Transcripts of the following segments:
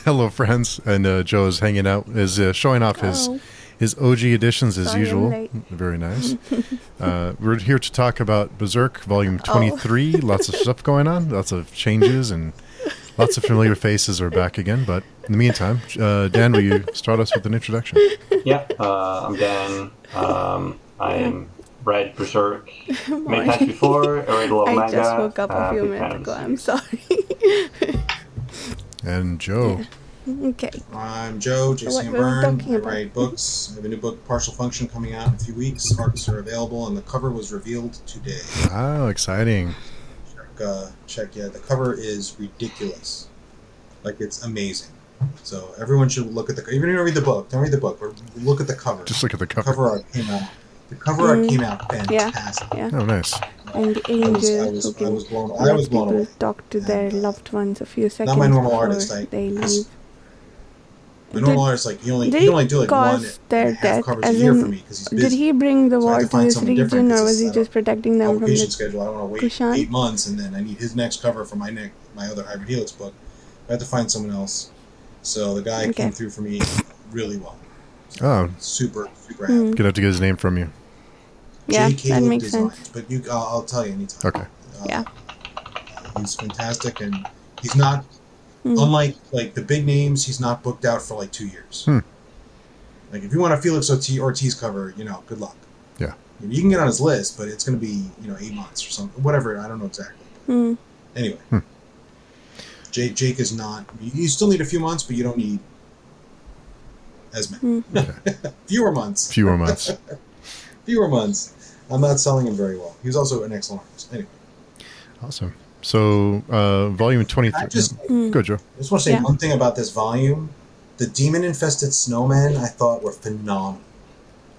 Hello, friends. And Joe is hanging out, is showing off his OG editions as usual. Very nice. We're here to talk about Berserk Volume 23. Lots of stuff going on. Lots of changes and lots of familiar faces are back again. But in the meantime, Dan, will you start us with an introduction? Yeah, I'm Dan. I read Berserk many times before. I read a lot of manga. I just woke up a few minutes ago. I'm sorry. And Joe. Yeah. Okay. I'm Joe, Jason Byrne. I write books. I have a new book, Partial Function, coming out in a few weeks. Arcs are available, and the cover was revealed today. Wow, exciting. Check, the cover is ridiculous. Like, it's amazing. So everyone should look at the cover. Even if you don't read the book, don't read the book, but look at the cover. Just look at the cover. The cover art came out. The cover art came out fantastic. Yeah. Oh, nice. And the angels I was blown away. Talk to their loved ones a few seconds. Not my normal artist. They leave. My normal artist, like, he only do like one and a half covers a year for me because he's busy. Did he bring the war to this region, or was he just protecting them from the schedule? I don't want to wait 8 months, and then I need his next cover for my other Hybrid Helix book. I have to find someone else. So the guy came through for me really well. So super happy. Gonna have to get his name from you. Yeah, that makes sense. But I'll tell you anytime. Okay. He's fantastic, and he's not unlike like the big names. He's not booked out for like 2 years. Like if you want a Felix Ortiz cover, good luck. Yeah, you can get on his list, but it's going to be 8 months or something. Whatever, I don't know exactly. Anyway, Jake is not. You still need a few months, but you don't need as many. Fewer months. Fewer months. I'm not selling him very well. He was also an excellent artist. Anyway. Awesome. So, volume 23. Go, Joe. I just want to say one thing about this volume. The demon-infested snowmen, I thought, were phenomenal.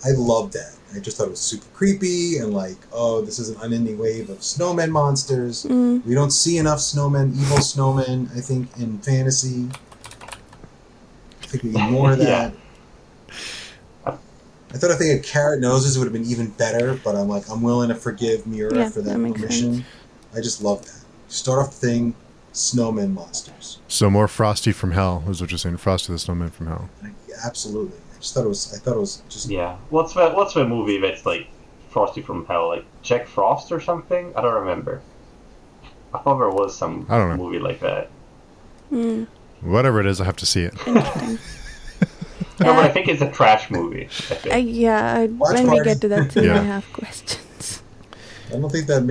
I loved that. I just thought it was super creepy and like, this is an unending wave of snowmen monsters. We don't see enough evil snowmen, I think, in fantasy. I think we need more of that. I thought if they had carrot noses, it would have been even better, but I'm willing to forgive Miura for that omission. I just love that. Start off the thing, snowmen monsters. So more Frosty from Hell is what you're saying. Frosty the Snowman from Hell. Absolutely. I thought it was just. Yeah. What's the movie that's like Frosty from Hell? Like Jack Frost or something? I don't remember. I thought there was some movie like that. Whatever it is, I have to see it. No, but I think it's a trash movie. When we get to that scene, I have questions. I don't think that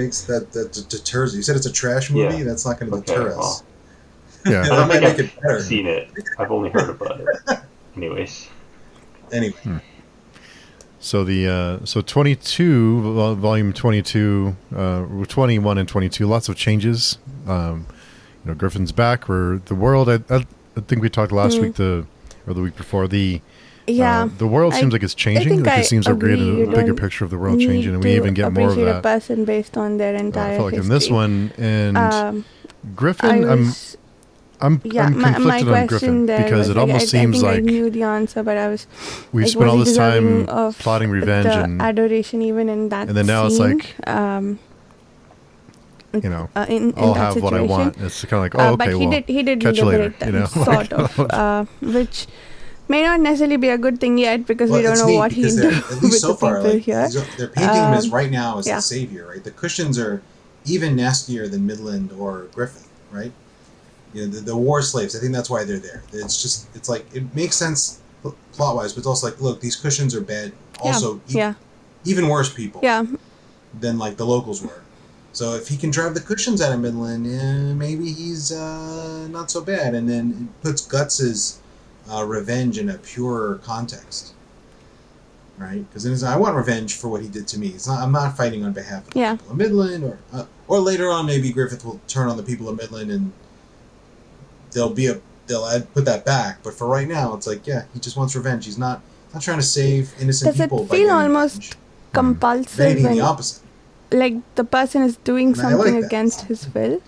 deters you. You said it's a trash movie? That's not going to deter us. Well, yeah. I don't think I've seen it. I've only heard about it. Anyways. Anyway. So the 22, volume 22, 21 and 22, lots of changes. Griffin's back. Where the world, I think we talked last week, or the week before, the world seems like it's changing. It seems like created a bigger picture of the world changing, and we even get more of that. A person based on their entire I felt like history. in this one, and Griffin, I'm conflicted on Griffin because it almost seems like I knew the answer, but we've spent all this time plotting revenge and adoration, even in that. And then now it's like, I'll have situation. what I want. It's kind of like, but he did catch you later, liberate them, sort of, which may not necessarily be a good thing yet because we don't know what he'll do at least so with far, the people here. They're painting him as right now as the savior, right? The cushions are even nastier than Midland or Griffith, right? The war slaves. I think that's why they're there. It's like it makes sense plot wise, but it's also like, look, these cushions are bad. Also, even worse people than like the locals were. So if he can drive the cushions out of Midland, maybe he's not so bad. And then it puts Guts' revenge in a purer context, right? Because I want revenge for what he did to me. I'm not fighting on behalf of the people of Midland, or later on maybe Griffith will turn on the people of Midland and they'll put that back. But for right now, it's like he just wants revenge. He's not trying to save innocent people. Does it feel almost compulsive? Maybe the opposite. Like the person is doing something against his will,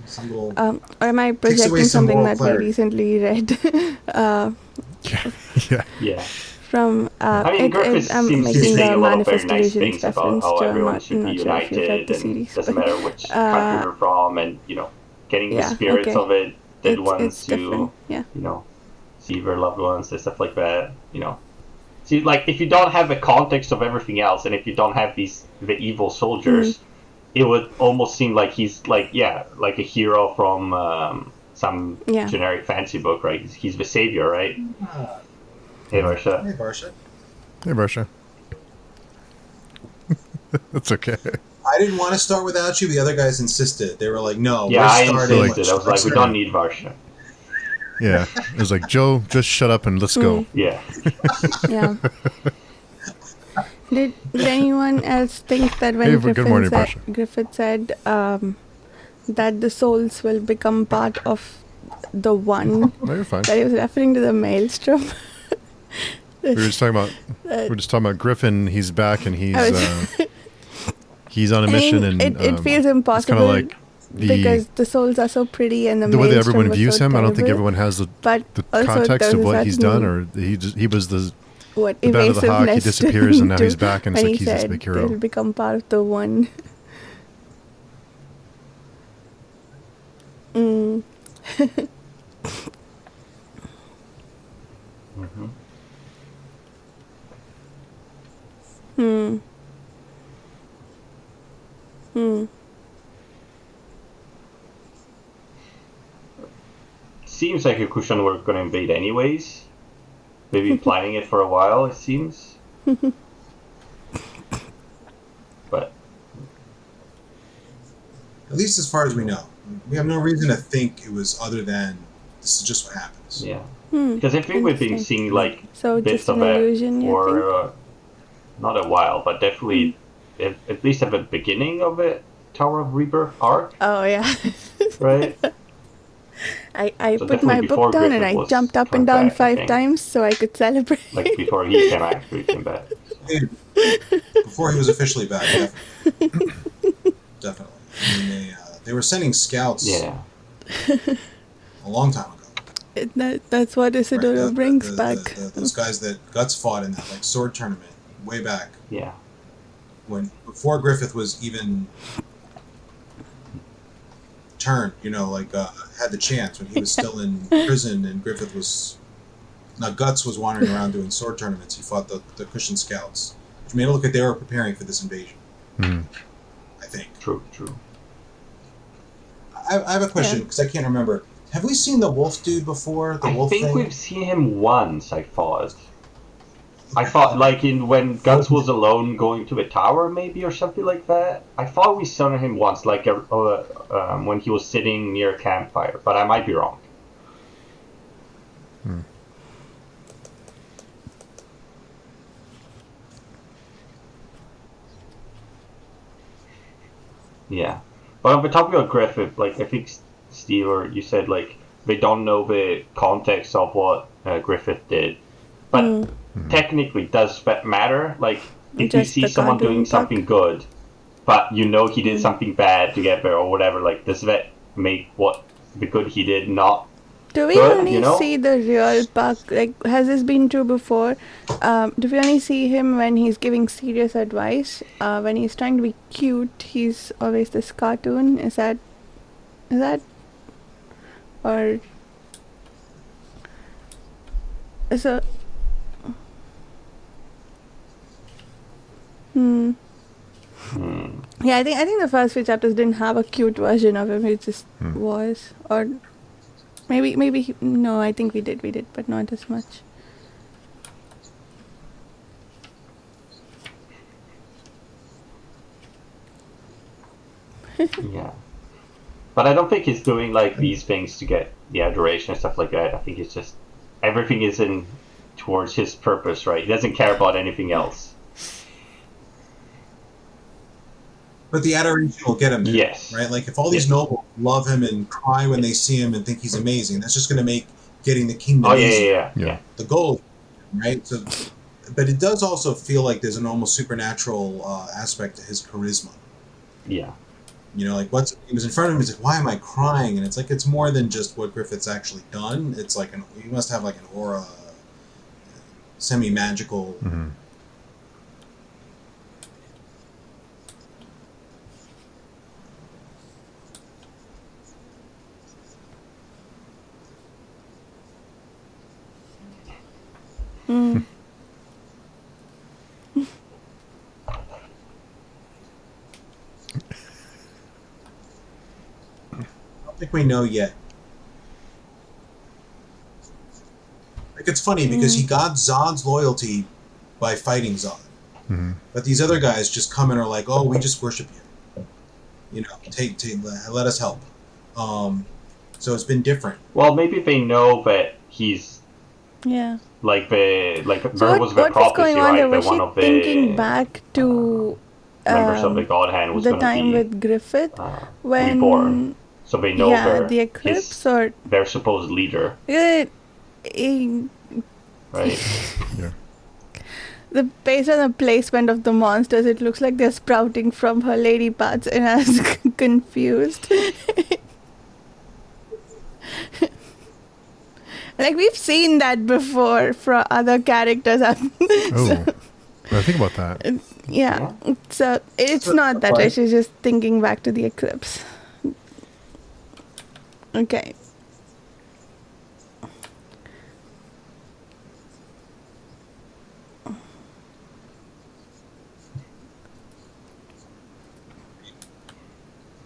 or am I projecting something that I recently read? From Griffith I'm seems making to say the a lot of very nice manifestations things about reference how to. everyone should be united, and doesn't matter which country you're from, and getting the spirits of it that wants to see their loved ones and stuff like that. You know, see, like if you don't have the context of everything else, and if you don't have the evil soldiers, it would almost seem like he's like like a hero from some generic fantasy book, right? He's the savior, right? Hey, Varsha. Hey, Varsha. Hey, Varsha. That's okay. I didn't want to start without you. The other guys insisted. They were like, "No, yeah, we're starting." I insisted. I was like, "We don't need Varsha." Yeah, it was like, Joe, just shut up and let's go. Yeah. Yeah. Did anyone else think that when Griffith said that the souls will become part of the one, no, you're fine. that he was referring to the maelstrom? We were just talking about Griffin. He's back and he's on a mission, and it feels impossible. It's like because the souls are so pretty, and the way that everyone was views so him. terrible. I don't think everyone has the context of what he's done, or he was the bad of the hawk. He disappears, and now he's back, and it's like he's this big hero. They'll become part of the one. Seems like a Kushan were going to invade anyways. They've been planning it for a while, it seems. But at least as far as we know, we have no reason to think it was other than this is just what happens. Yeah, because I think we've been seeing like so bits of it for not a while, but definitely at least at the beginning of it, Tower of Rebirth arc. Oh yeah, right. I put my book down and I jumped up and down 5 times so I could celebrate. Like before he came back. Before he was officially back, definitely. I mean, they were sending scouts a long time ago. That's what Isidoro brings back. Those guys that Guts fought in that sword tournament way back. Yeah. Before Griffith was even turned, had the chance, when he was still in prison and Griffith was... Now, Guts was wandering around doing sword tournaments. He fought the Kushan scouts, which made it look like they were preparing for this invasion. I think. True. I have a question, because I can't remember. Have we seen the wolf dude before? I think we've seen him once, I thought. Like when Guts was alone going to a tower, maybe, or something like that. I thought we saw him once, like when he was sitting near a campfire, but I might be wrong. Yeah. But on the topic of Griffith, like, I think, Steve, or you said, like, they don't know the context of what Griffith did. But technically, does that matter? Like, if you see someone doing something good, but you know he did something bad to get there or whatever, like, does that make what the good he did not do we good, only see the real Puck? Like, has this been true before? Do we only see him when he's giving serious advice? When he's trying to be cute, he's always this cartoon. Is that or so? Yeah, I think the first few chapters didn't have a cute version of him. It just was, or maybe no. I think we did, but not as much. Yeah, but I don't think he's doing like these things to get the adoration and stuff like that. I think it's just everything is in towards his purpose, right? He doesn't care about anything else. But the adoration will get him there, yes. Right? Like, if all these nobles love him and cry when they see him and think he's amazing, that's just going to make getting the kingdom easier. Yeah. The goal, right? So, but it does also feel like there's an almost supernatural aspect to his charisma. Yeah. Like, he was in front of him, he's like, why am I crying? And it's like, it's more than just what Griffith's actually done. It's like, he must have like an aura, semi-magical... Mm. I don't think we know yet. Like, it's funny because he got Zod's loyalty by fighting Zod. Mm-hmm. But these other guys just come and are like, "Oh, we just worship you. You know, let us help." So it's been different. Well, maybe they know that he's Yeah. like there So was the what was prophecy, going on there? right? That Was one she of the thinking back to members of the God Hand was the going to time be with Griffith when reborn. So they know the eclipse or their supposed leader, it, right? Yeah. based on the placement of the monsters, it looks like they're sprouting from her lady parts, and I was confused. Like, we've seen that before for other characters. Oh, I think about that. Yeah. So it's not that way. She's just thinking back to the eclipse. Okay.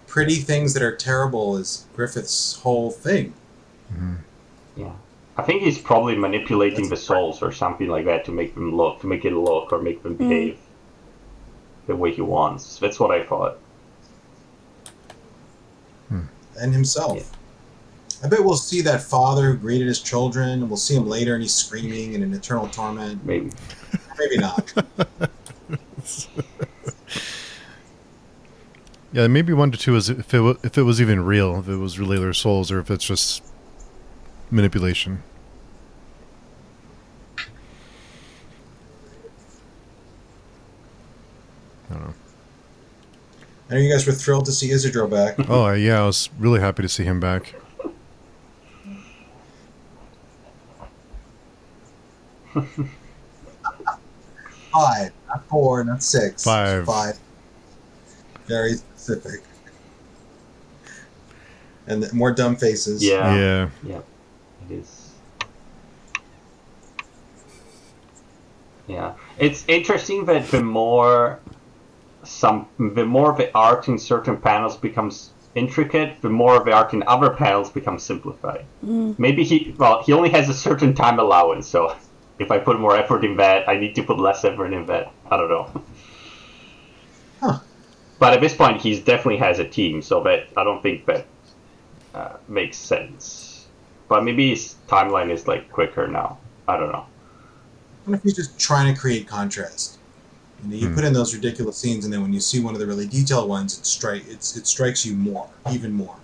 Pretty things that are terrible is Griffith's whole thing. Mm-hmm. Yeah. I think he's probably manipulating the souls or something like that to make it look or make them behave the way he wants. That's what I thought. And himself. Yeah. I bet we'll see that father who greeted his children, and we'll see him later and he's screaming and in eternal torment. Maybe. Maybe not. Yeah, maybe 1 to 2 is if it was even real, if it was really their souls, or if it's just manipulation. I don't know. I know you guys were thrilled to see Isidro back. Oh, yeah, I was really happy to see him back. Five, not 4, not 6. 5. 5. Very specific. And more dumb faces. Yeah. Yeah. It is. Yeah. It's interesting that the more the art in certain panels becomes intricate, the more the art in other panels becomes simplified. Maybe he only has a certain time allowance, so if I put more effort in that, I need to put less effort in that. I don't know. Huh. But at this point, he definitely has a team, so that I don't think that makes sense. But maybe his timeline is like quicker now. I don't know. I wonder if he's just trying to create contrast. You know, you put in those ridiculous scenes, and then when you see one of the really detailed ones, it strikes you more, even more.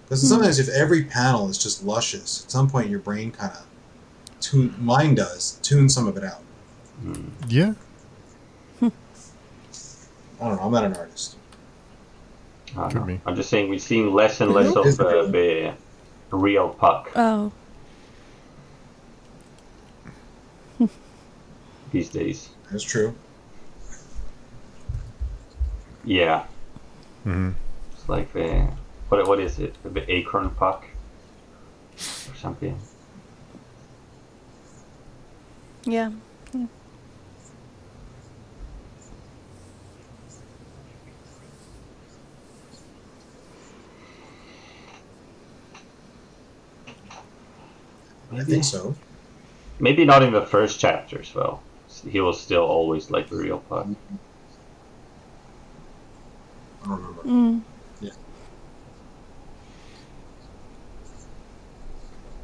Because sometimes if every panel is just luscious, at some point your brain kind of tune some of it out. Yeah. I don't know. I'm not an artist. Could be. I'm just saying we're seeing less and less of the real Puck Oh. these days. That's true. Yeah. Mm-hmm. It's like the what is it? The acorn Puck or something. Yeah. I think so. Maybe not in the first chapters, though. He was still always like the real Puck. I don't remember. Yeah.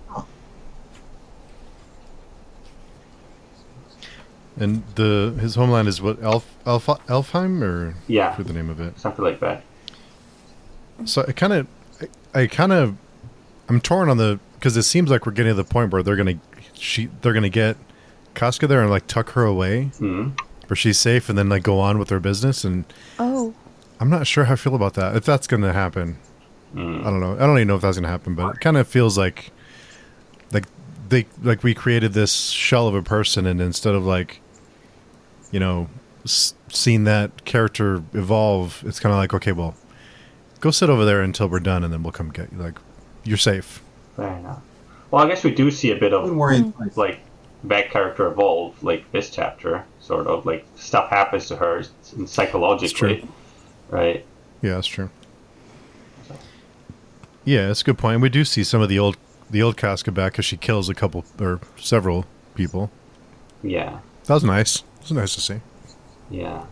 Oh. And his homeland is what, Elfheim, or Yeah. for the name of it? Something like that. So I'm torn on because it seems like we're getting to the point where they're gonna get Casca there and like tuck her away, where she's safe, and then like go on with their business. And I'm not sure how I feel about that. If that's gonna happen, I don't know. I don't even know if that's gonna happen, but it kind of feels like we created this shell of a person, and instead of like, you know, seeing that character evolve, it's kind of like, okay, well, go sit over there until we're done, and then we'll come get you. Like, you're safe. Fair enough. Well, I guess we do see a bit of like back character evolve, like this chapter, sort of like stuff happens to her psychologically, right? Yeah, that's true. Yeah, that's a good point. We do see some of the old Casca back because she kills a couple or several people. Yeah, that was nice. It was nice to see. Yeah,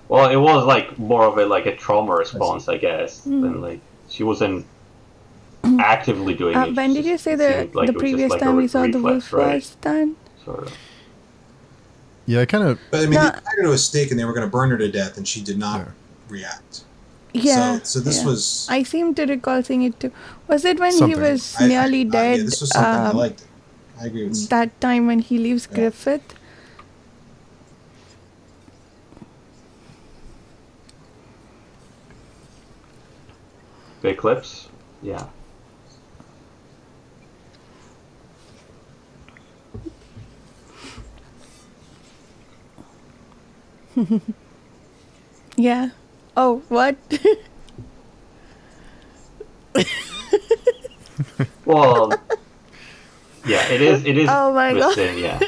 well, it was like more of a trauma response, I guess, than like she wasn't actively doing it. When did you say the previous time we saw the wolf was done? Sort of. Yeah, I kind of. But I mean, they tied her to a stake and they were going to burn her to death, and she did not react. Yeah. So this was. I seem to recall seeing it too. Was it when he was nearly dead? Yeah, this was something I liked. I agree with that time when he leaves Griffith. The eclipse, yeah. Yeah. Oh, what? Well, yeah, it is. Oh my god. Yeah.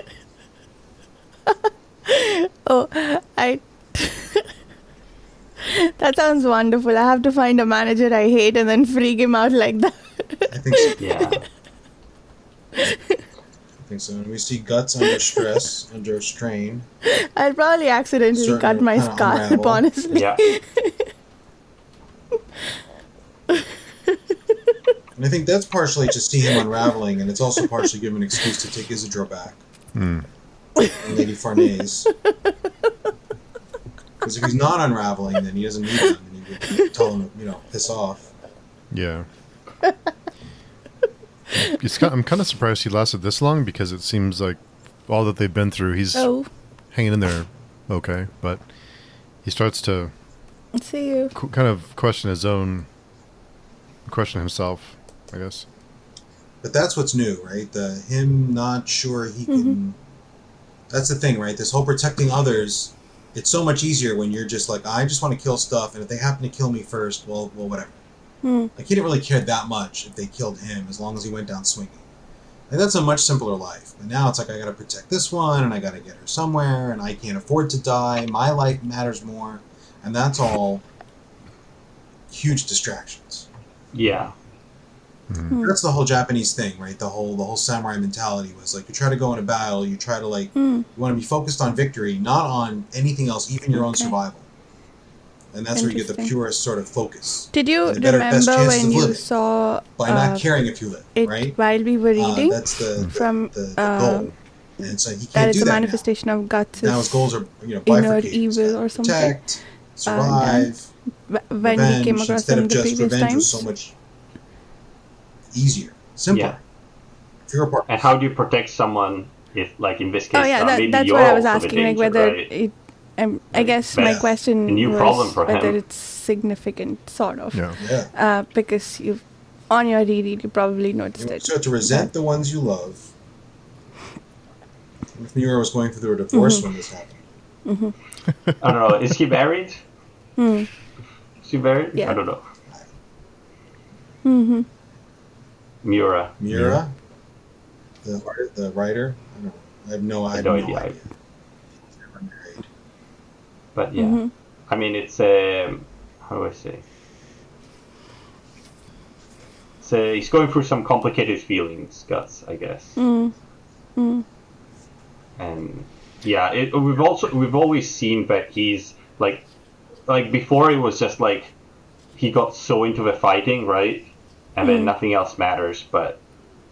Oh, that sounds wonderful. I have to find a manager I hate and then freak him out like that. I think so. Yeah. I think so. And we see Guts under stress, under strain. I'll probably accidentally cut my scalp, honestly. Yeah. And I think that's partially to see him unraveling, and it's also partially give him an excuse to take Isidro back. And Lady Farnese. Because if he's not unraveling, then he doesn't need them, and he would tell him, piss off. Yeah. I'm kind of surprised he lasted this long, because it seems like all that they've been through, he's hanging in there okay, but he starts to kind of question himself, I guess. But that's what's new, right? Him not sure he can... That's the thing, right? This whole protecting others, it's so much easier when you're just like, I just want to kill stuff, and if they happen to kill me first, well, whatever. Like, he didn't really care that much if they killed him, as long as he went down swinging. And that's a much simpler life. But now it's like, I gotta protect this one, and I gotta get her somewhere, and I can't afford to die, my life matters more, and that's all huge distractions. Yeah. That's the whole Japanese thing, right? The whole samurai mentality was like, you try to go into battle, you try to you want to be focused on victory, not on anything else, even your own survival. And that's where you get the purest sort of focus. Did you remember when you saw by not caring if you live, right? While we were reading, that's the goal. And so he can't that do is that a manifestation of Guts' now his goals are inner evil or something. Protect, survive, when we came across them the previous times. Was so much easier, simpler. Yeah. And how do you protect someone if, like in this case, that's what I was asking, like whether it. I guess my question was whether it's significant, sort of. Yeah. Because on your reread, you probably noticed it. So to resent the ones you love. If Miura was going through a divorce when this happened. I don't know. Is he married? Is he married? Yeah. I don't know. Miura. The writer? I don't know. I have no idea. But yeah, I mean, it's how do I say? So he's going through some complicated feelings, Guts, I guess. And yeah, we've always seen that he's like before it was just like he got so into the fighting, right, and then nothing else matters. But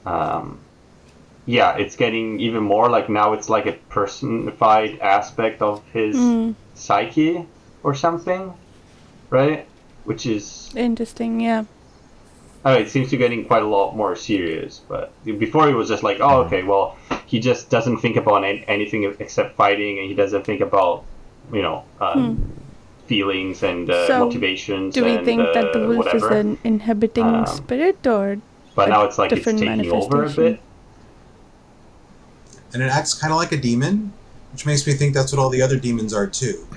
yeah, it's getting even more like now it's like a personified aspect of his psyche or something, right? Which is interesting, yeah. It seems to be getting quite a lot more serious. But before it was just like, oh, okay, well, he just doesn't think about anything except fighting, and he doesn't think about, feelings and motivations. Do we think that the wolf whatever. is an inhabiting spirit, or? But now it's like it's taking over a bit. And it acts kind of like a demon, which makes me think that's what all the other demons are too.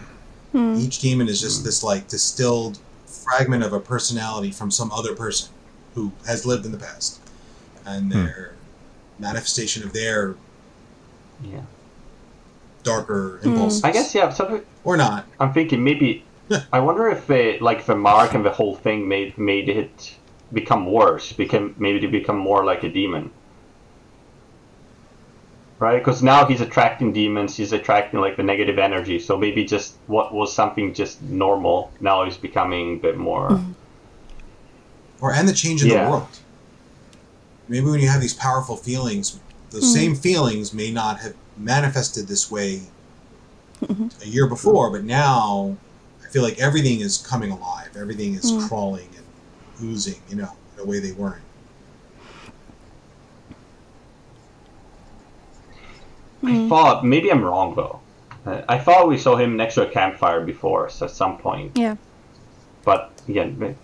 Each demon is just this like distilled fragment of a personality from some other person who has lived in the past, and their manifestation of their Yeah. darker impulses. I guess, yeah. So Or not. I'm thinking maybe. I wonder if the mark and the whole thing made it become worse. Maybe to become more like a demon. Right? Because now he's attracting demons. He's attracting like the negative energy. So maybe just what was something just normal now is becoming a bit more. And the change in the world. Maybe when you have these powerful feelings, those same feelings may not have manifested this way a year before, but now I feel like everything is coming alive. Everything is crawling and oozing, in a way they weren't. I thought, maybe I'm wrong though. I thought we saw him next to a campfire before, so at some point. Yeah. But again,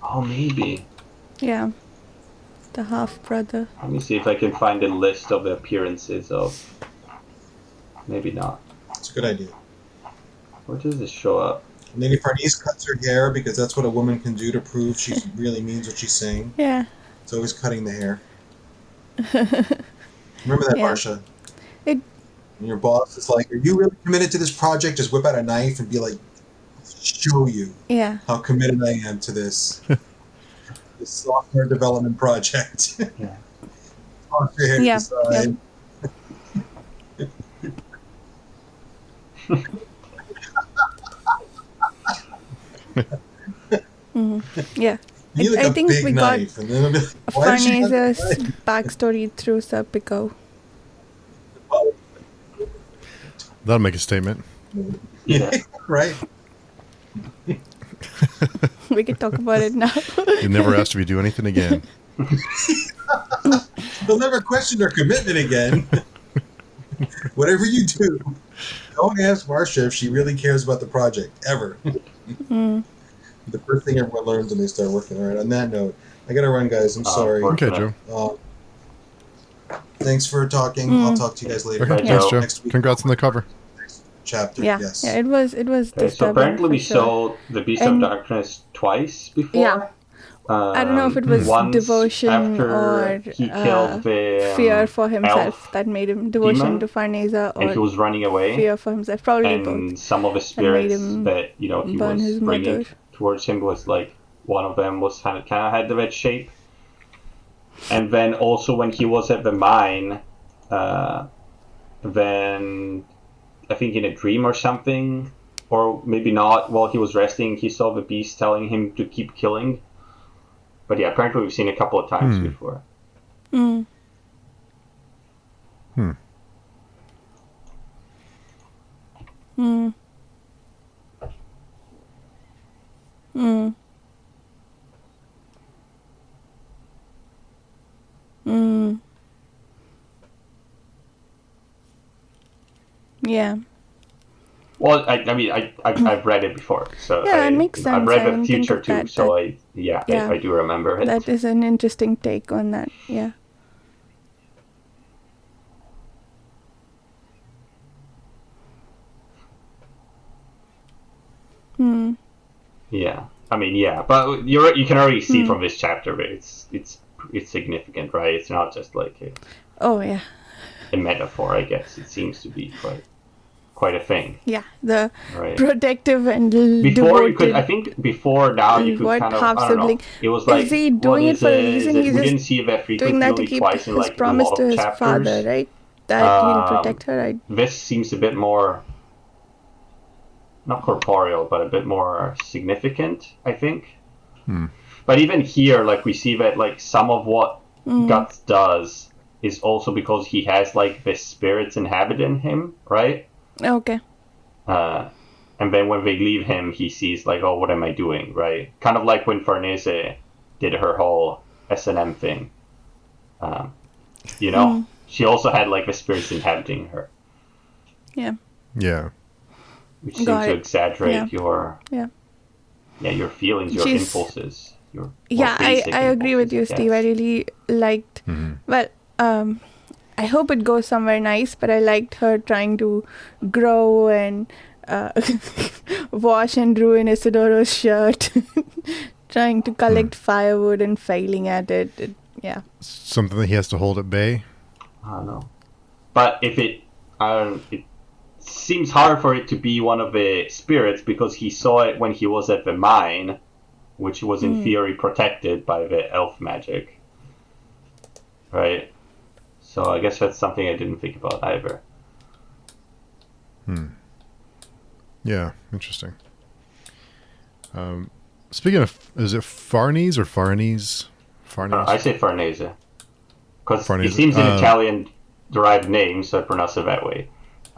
oh, maybe. Yeah. The half brother. Let me see if I can find a list of the appearances of. Maybe not. It's a good idea. Where does this show up? Lady Farnese cuts her hair because that's what a woman can do to prove she really means what she's saying. Yeah. It's always cutting the hair. Remember that, Marsha? And your boss is like, "Are you really committed to this project?" Just whip out a knife and be like, "Show you how committed I am to this software development project." Yeah. Toss your hair to the side. Yeah. I think we got Farnese's backstory through Serpico. That'll make a statement. Yeah. Right. We can talk about it now. You're never asked if you do anything again. They'll never question their commitment again. Whatever you do, don't ask Marsha if she really cares about the project, ever. The first thing everyone learns when they start working. All right, on that note, I gotta run, guys. I'm sorry. Okay, Joe. Thanks for talking. I'll talk to you guys later. Okay, thanks, Joe. Next week. Congrats on the cover. Chapter, yes. Yeah, it was disturbing. So apparently we saw the Beast of Darkness twice before. Yeah. I don't know if it was devotion or he killed the, fear for himself that made him devotion to Farnese, or and he was running away. Fear for himself, probably and both. And some of the spirits that he was bringing towards him was like, one of them was kind of had the red shape. And then also when he was at the mine, then I think in a dream or something, or maybe not, while he was resting, he saw the beast telling him to keep killing. But yeah, apparently we've seen it a couple of times before. Mm. Hmm. Mm. Mm. Mm. Yeah. Well, I mean, I've read it before, so yeah, it makes sense. I've read the future too, so I do remember it. That is an interesting take on that. Yeah. Hmm. Yeah, I mean, yeah, but you can already see from this chapter that it's significant, right? It's not just like a metaphor. I guess it seems to be quite a thing. Yeah, the protective and before devoted. you could, I think before now you could kind of, I don't know. It was like, is he doing it for a reason? He's we didn't see that doing that to keep twice his in like promise a lot to of his chapters. father, right? That he'll protect her. This seems a bit more, not corporeal, but a bit more significant, I think. But even here, like, we see that like some of what Guts does is also because he has like the spirits inhabiting him, right? Okay. And then when they leave him, he sees like, oh, what am I doing, right? Kind of like when Farnese did her whole S&M thing. She also had like the spirits inhabiting her. Yeah. Yeah. Which seems to exaggerate your feelings, your She's, impulses. Your I agree with you, Steve. I really liked. Well, I hope it goes somewhere nice, but I liked her trying to grow and wash and ruin Isidoro's shirt trying to collect firewood and failing at it. Yeah. Something that he has to hold at bay. I don't know. But if it seems hard for it to be one of the spirits because he saw it when he was at the mine, which was in theory protected by the elf magic. Right? So I guess that's something I didn't think about either. Yeah, interesting. Speaking of, is it Farnese or Farnese? Farnese? I say Farnese. Because it Farnese. seems an Italian-derived name, so I pronounce it that way.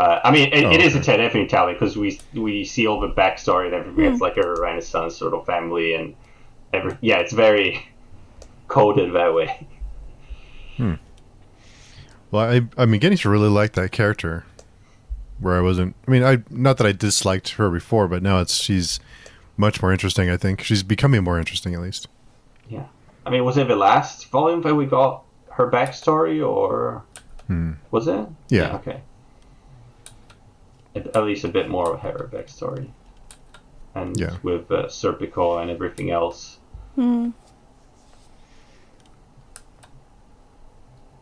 It is definitely Italian, because we see all the backstory and everything. It's like a Renaissance sort of family, and it's very coded that way. Well, I'm beginning to really like that character. Where I wasn't. I mean, not that I disliked her before, but now she's much more interesting. I think she's becoming more interesting, at least. Yeah, I mean, was it the last volume that we got her backstory, or was it? Yeah. Okay. At least a bit more of her backstory, and with Serpico and everything else.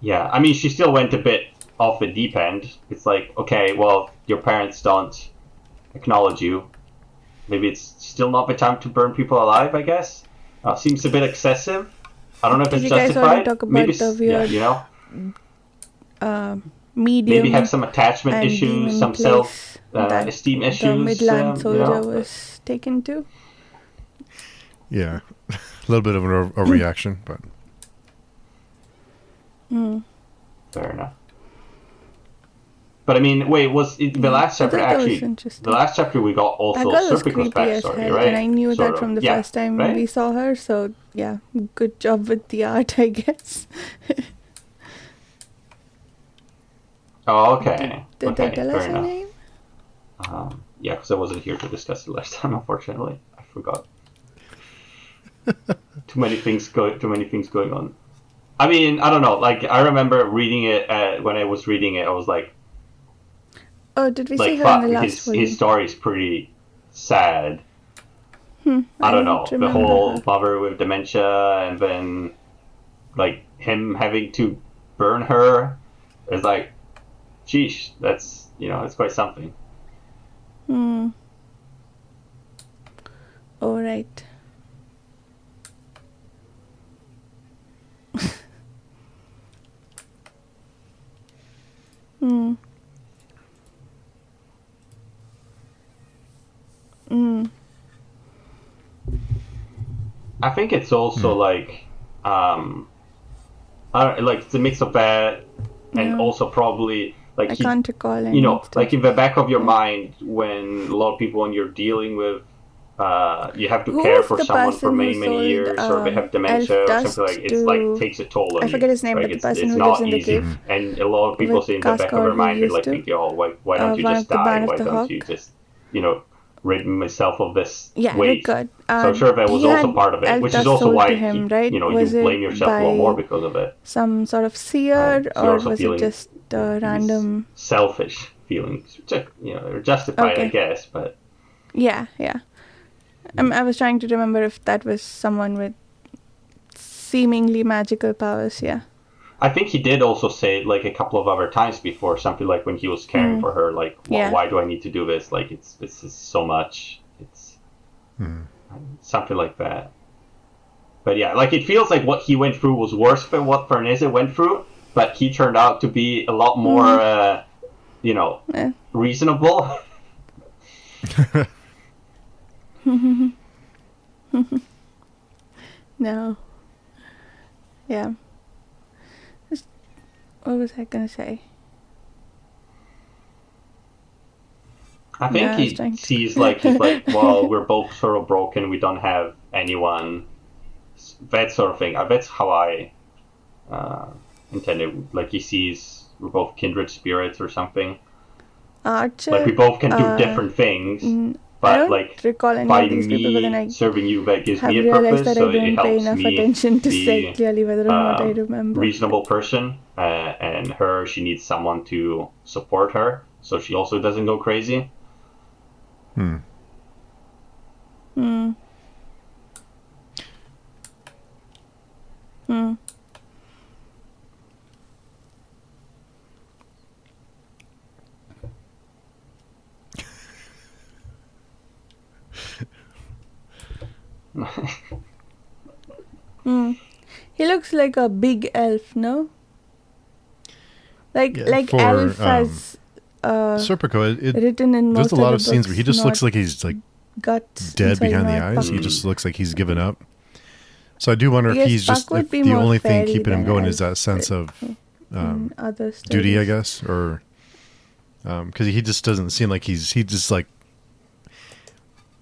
Yeah, I mean, she still went a bit off the deep end. It's like, okay, well, your parents don't acknowledge you. Maybe it's still not the time to burn people alive, I guess. Seems a bit excessive. I don't know if it's justified. You guys already talk about maybe the weird, medium maybe have some attachment issues, some self-esteem issues. The Midland soldier was taken to. Yeah, a little bit of a reaction, but... Fair enough. But I mean, wait, was it the last chapter actually? The last chapter we got also Serpico's backstory, right? And I knew that from the first time we saw her. So yeah, good job with the art, I guess. Oh, okay. Did they tell us her name? Yeah, because I wasn't here to discuss it last time. Unfortunately, I forgot. Too many things going on. I mean, I don't know. Like, I remember reading it when I was reading it. I was like, "Oh, did we see her in the last volume?" His story is pretty sad. I don't know. The whole mother with dementia, and then like him having to burn her. It's like, sheesh. That's it's quite something. All right. I think it's also like, it's a mix of that, and also probably like I can't recall any like in the back of your mind when a lot of people when you're dealing with, you have to care for someone for many years, or they have dementia or something like it's like takes a toll on you. I forget his name, right? but the person it's who not lives in the easy. cave. And a lot of people say in the back of their mind, they're like thinking, oh, why don't you just die? Why don't you just rid myself of this weight? Good. So I'm sure that was also part of it, which is also why you blame yourself a lot more because of it. Some sort of seer, or was it just random selfish feelings? Which are justified, I guess, but yeah. I was trying to remember if that was someone with seemingly magical powers. Yeah. I think he did also say like a couple of other times before, something like when he was caring for her, like, why do I need to do this? Like, it's so much. It's something like that. But yeah, like it feels like what he went through was worse than what Farnese went through, but he turned out to be a lot more, reasonable. No. Yeah. What was I gonna say? I think he sees he's like, well, we're both sort of broken. We don't have anyone. That sort of thing. That's how I intended. Like he sees we're both kindred spirits or something. Archer. Like we both can do different things. But I don't like recall any by of these people, but then I serving you, that gives have me a realized purpose. that So I don't it pay helps enough me attention to be, say clearly whether or not I remember. Reasonable person, and her, she needs someone to support her, so she also doesn't go crazy. Hmm. Hmm. He looks like a big elf, no? Like Yeah, for, elf has Serpico, written in most there's a lot of the scenes where he books, just looks like he's like guts dead inside, behind the not eyes. Puck. He just looks like he's given up. So I do wonder if Yes, he's just Puck would if be the more only thing fairy keeping him than going is elf, that sense but, of in other duty, I stories. guess, or because he just doesn't seem like he just like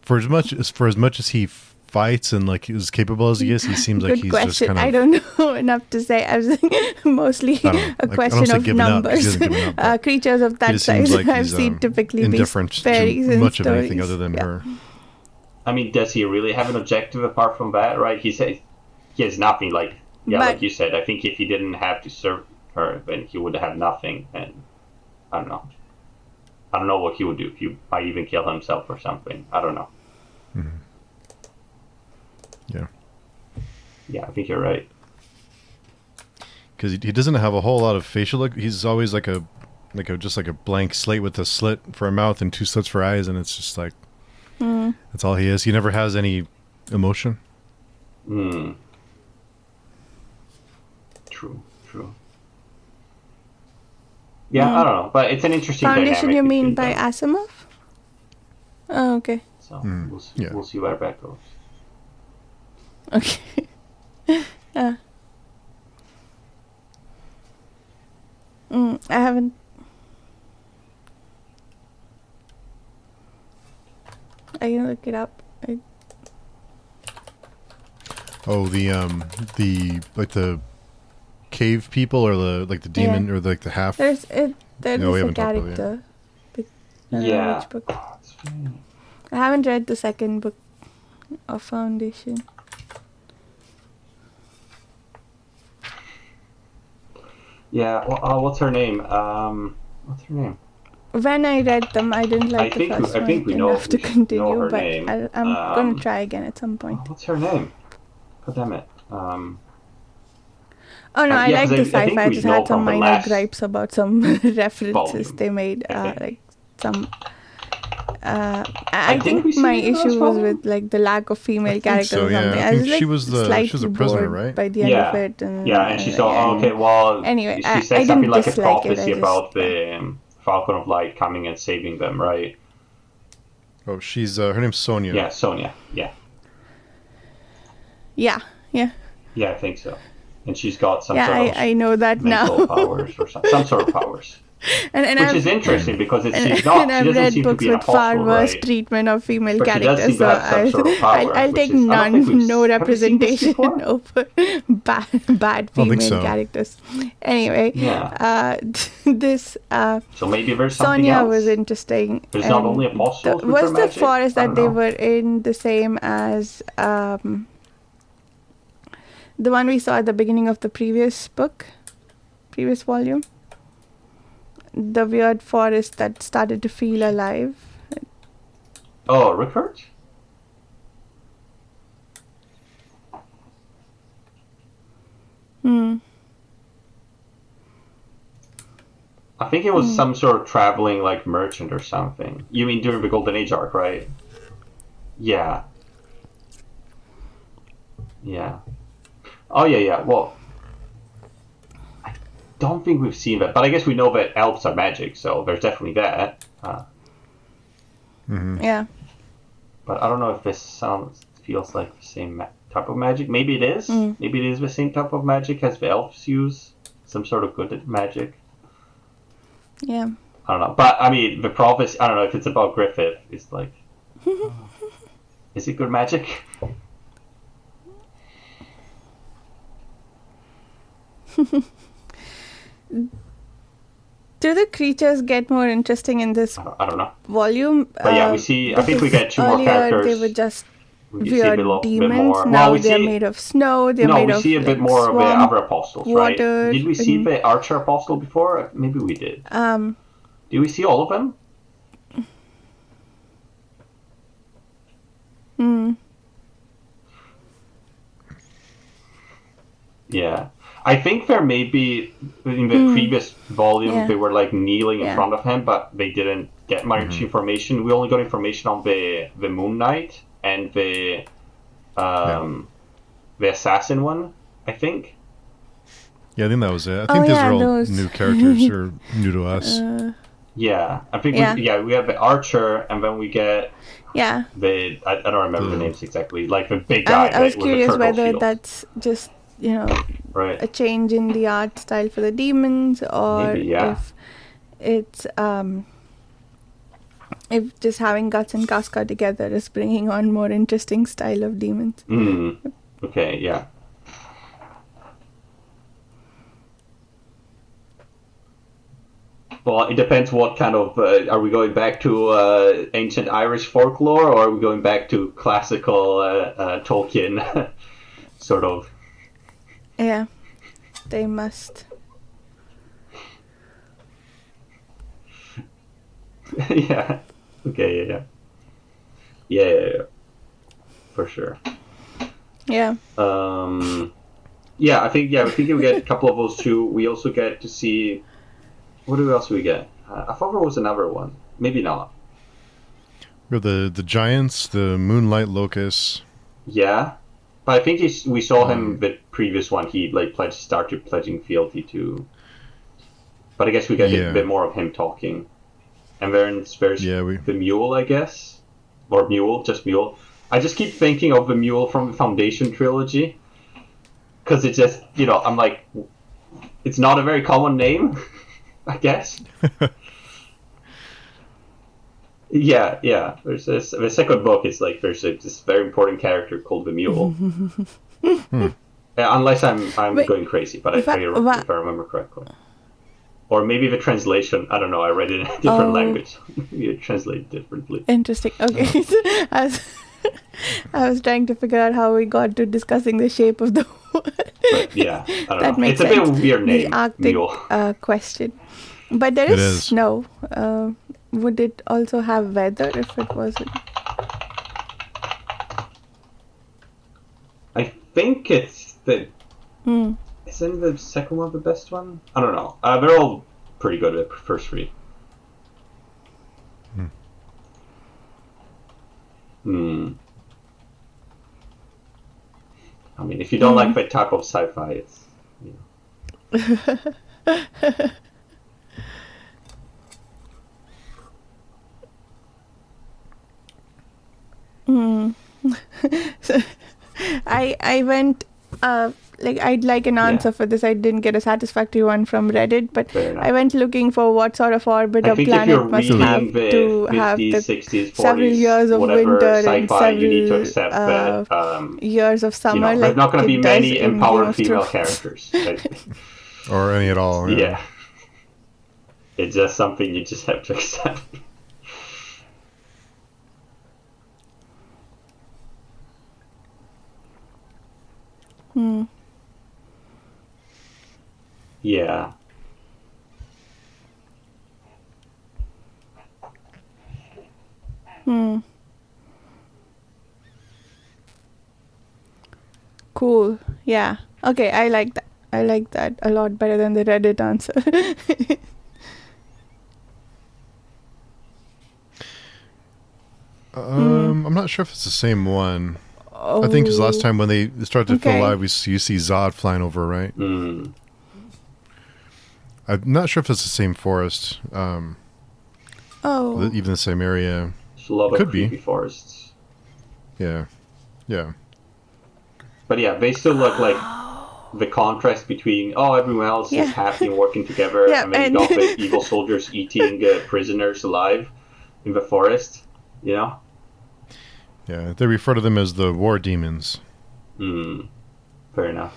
for as much as he fights and like as capable as he is, he seems like Good he's question. just kind of. I don't know enough to say. I was mostly I don't know. a Like, I don't question say of giving up, 'cause he numbers. hasn't given up, but Creatures of he that just seems size like I've he's seen typically be indifferent fairies to in much of stories. anything other than her. I mean, does he really have an objective apart from that? Right? He said he has nothing. Like like you said, I think if he didn't have to serve her, then he would have nothing. And I don't know. I don't know what he would do. He might even kill himself or something. I don't know. Mm-hmm. Yeah. Yeah, I think you're right. Because he doesn't have a whole lot of facial look. He's always like a blank slate with a slit for a mouth and two slits for eyes, and it's just like that's all he is. He never has any emotion. Hmm. True. Yeah, I don't know, but it's an interesting Foundation, dynamic you mean between by them. Asimov? Oh, okay. So Yeah. we'll see where that goes. Okay. I haven't. I can look it up. Oh, the cave people or the demon or like the half. There No, we is a haven't talked about it yet. character. I don't know Yeah. which book. I haven't read the second book of Foundation. Yeah. Well, what's her name? When I read them, I didn't like the first I think we one know enough to we know continue, her but name. I'm going to try again at some point. What's her name? God damn it. Oh no, I yeah, like 'cause the I think sci-fi. I we just know had some from the minor last gripes about some references volume, they made. I think. Like some. I I think we think my see it in the last issue was volume. with like the lack of female think characters so, or yeah. something. I I was think like she was a slightly prisoner, bored right? by the end of it. And she saw. and- Okay, well, Anyway, she I said something didn't like a dislike it, prophecy I just- about the Falcon of Light coming and saving them, right? Oh, she's her name's Sonia. Yeah, Sonia. Yeah, Yeah. I think so. And she's got some Yeah, sort of I know that mental now. powers or some sort of powers. and Which I've, is interesting because she's and not. She I've doesn't read seem to books be an with far apostle, worse right? treatment of female But she does characters, seem to so have some sort of power, I'll which take is- I don't think we've- no have we seen this representation before? over bad don't think female so. characters. Anyway, Yeah. this So maybe there's something Sonia else. was interesting. There's not and only apostles with was her the magic? forest I that don't they know. were in the same as the one we saw at the beginning of the previous volume? The weird forest that started to feel alive. Oh, Rickert? I think it was some sort of traveling like merchant or something. You mean during the Golden Age arc, right? Yeah. Yeah. Oh yeah. Well, I don't think we've seen that, but I guess we know that elves are magic, so there's definitely that. Yeah. But I don't know if this feels like the same type of magic. Maybe it is. Maybe it is the same type of magic as the elves use. Some sort of good magic. Yeah. I don't know. But, I mean, the prophecy, I don't know if it's about Griffith. It's like, is it good magic? Do the creatures get more interesting in this I don't know. volume? But yeah, we see, I think we because get two more earlier characters. They were just We see a weird bit demons. more. Now Well, we they're see, made of snow. They're no, made we of see a bit like, more of the swamp, other apostles, water, right? Did we see the archer apostle before? Maybe we did. Did we see all of them? Yeah. I think there may be, in the previous volume, they were like kneeling in front of him, but they didn't get much information. We only got information on the Moon Knight and the assassin one, I think. Yeah, I think that was it. I think these are all new characters or new to us. Yeah, I think we have the archer, and then we get the I don't remember the names exactly, like the big guy. I was curious whether shield. that's just Right. a change in the art style for the demons, or Maybe, if it's if just having Guts and Casca together is bringing on more interesting style of demons. Okay, yeah. Well, it depends what kind of... are we going back to ancient Irish folklore, or are we going back to classical Tolkien sort of... Yeah, they must. Yeah. Okay, yeah. For sure. Yeah. Yeah, I think we get a couple of those two. We also get to see... What else do we get? I thought there was another one. Maybe not. We have the giants, the Moonlight Locusts. Yeah. But I think we saw him the previous one. He started pledging fealty to... But I guess we get a bit more of him talking. And then there's the mule, I guess. Or mule, just mule. I just keep thinking of the mule from the Foundation trilogy. Because it's just, I'm like... It's not a very common name, I guess. Yeah. There's the second book is like there's this very important character called the Mule. Unless I'm going crazy, but if I remember correctly. Or maybe the translation, I don't know, I read it in a different language. You translate differently. Interesting. Okay. I was trying to figure out how we got to discussing the shape of the word. But yeah, I don't know. Makes it's sense. A bit of a weird name, the Arctic Mule. Question. But there is snow. Would it also have weather if it wasn't? I think it's the... Isn't the second one the best one? I don't know. They're all pretty good at the first three. I mean, if you don't like that type of sci-fi, it's... So, I went I'd like an answer for this. I didn't get a satisfactory one from Reddit, but I went looking for what sort of orbit a planet must have to have the 60s, 40s, several years of winter and several you need to accept that, years of summer. there's not going to be many empowered female characters. Or any at all. Yeah. It's just something you just have to accept. Yeah. Cool. Yeah. Okay, I like that. I like that a lot better than the Reddit answer. I'm not sure if it's the same one. I think because last time when they started to feel alive, you see Zod flying over, right? I'm not sure if it's the same forest. Even the same area. There's a lot of creepy forests. Yeah. But yeah, they still look like the contrast between everyone else is happy and working together, and then you got the evil soldiers eating prisoners alive in the forest. Yeah, they refer to them as the war demons. Fair enough.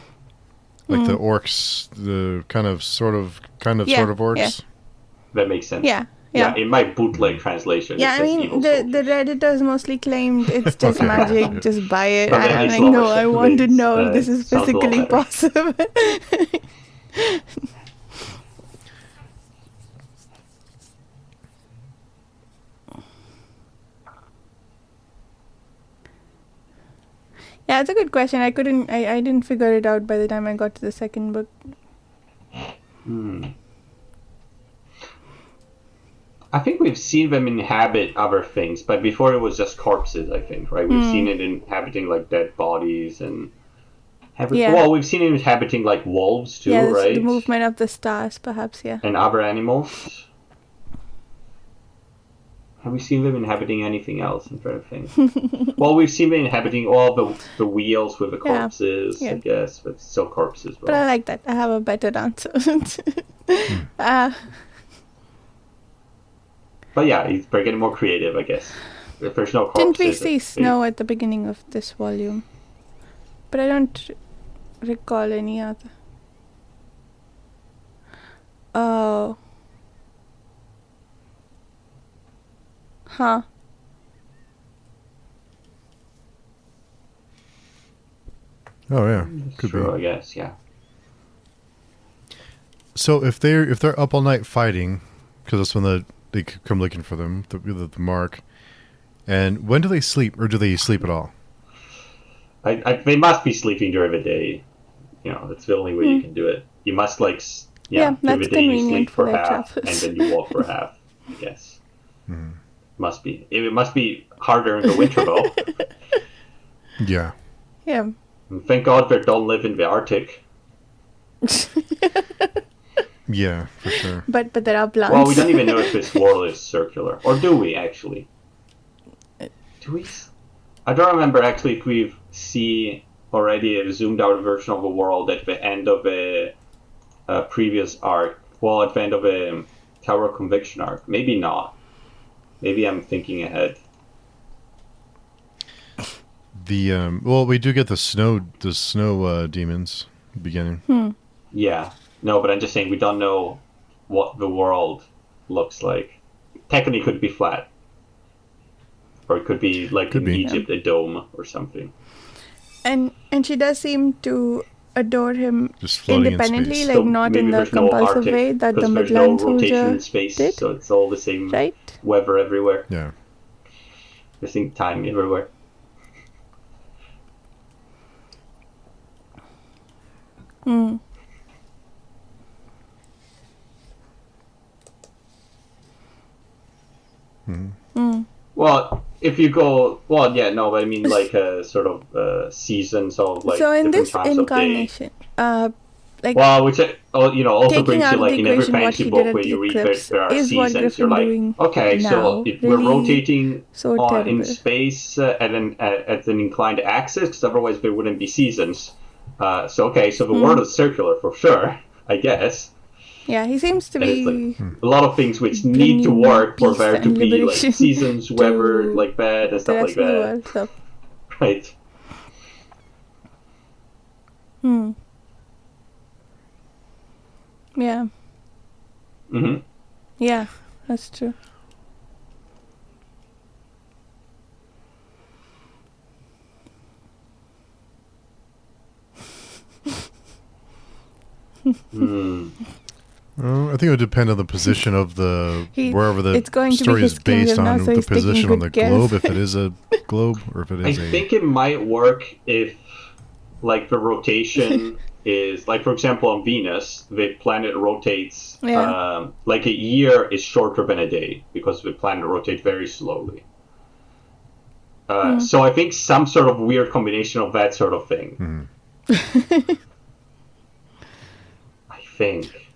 Like the orcs, the sort of orcs. Yeah. That makes sense. Yeah. In my bootleg translation. Yeah, I mean, the Redditors mostly claimed it's just magic, just buy it. And I'm like, no, I want to know if this is physically possible. Yeah, it's a good question. I didn't figure it out by the time I got to the second book. I think we've seen them inhabit other things, but before it was just corpses, I think, right? We've seen it inhabiting, like, dead bodies and... Well, we've seen it inhabiting, like, wolves, too, right? The movement of the stars, perhaps, yeah. And other animals. Have we seen them inhabiting anything else in front of things? Well, we've seen them inhabiting all the wheels with the corpses, I guess, but still corpses. But I like that. I have a better answer. But yeah, they're getting more creative, I guess. If there's no corpses... Didn't we see snow at the beginning of this volume? But I don't recall any other. Oh. Huh. Oh yeah, could True, be. I guess, yeah. So if they're up all night fighting, because that's when they come looking for them, the mark. And when do they sleep, or do they sleep at all? They must be sleeping during the day. You know, that's the only way you can do it. You must, like, during the day you sleep for half, and then you walk for half, I guess. Must be. It must be harder in the winter, though. Yeah. Yeah. And thank God they don't live in the Arctic. Yeah, for sure. But there are plants. Well, we don't even know if this world is circular. Or do we, actually? Do we? I don't remember, actually, if we see already a zoomed-out version of the world at the end of a previous arc. Well, at the end of a Tower of Conviction arc. Maybe not. Maybe I'm thinking ahead. Well, we do get the snow demons beginning. Yeah. No, but I'm just saying we don't know what the world looks like. Technically, it could be flat. Or it could be, like, in Egypt, a dome or something. And she does seem to adore him just independently, like, so not in the compulsive way that the Midland soldier space, did. So it's all the same weather everywhere. Yeah. The same time everywhere. Well, if you go, but I mean, like, sort of seasons of, like, so in different this times incarnation, like, well, which also brings you, like, in every equation, fantasy book where you read there are seasons, you're like, okay, so really we're rotating so in space at an inclined axis, because otherwise there wouldn't be seasons. So the world is circular for sure, I guess. Yeah, he seems to be like a lot of things which need to work for there to be, like, seasons, weather, like that, and stuff like that. World, right. Yeah. Yeah, that's true. I think it would depend on the position of wherever the story is based on now, so the position on the globe, if it is a globe, or if it is I think it might work if, like, the rotation is, like, for example, on Venus, the planet rotates, like, a year is shorter than a day, because the planet rotates very slowly. So I think some sort of weird combination of that sort of thing. I think.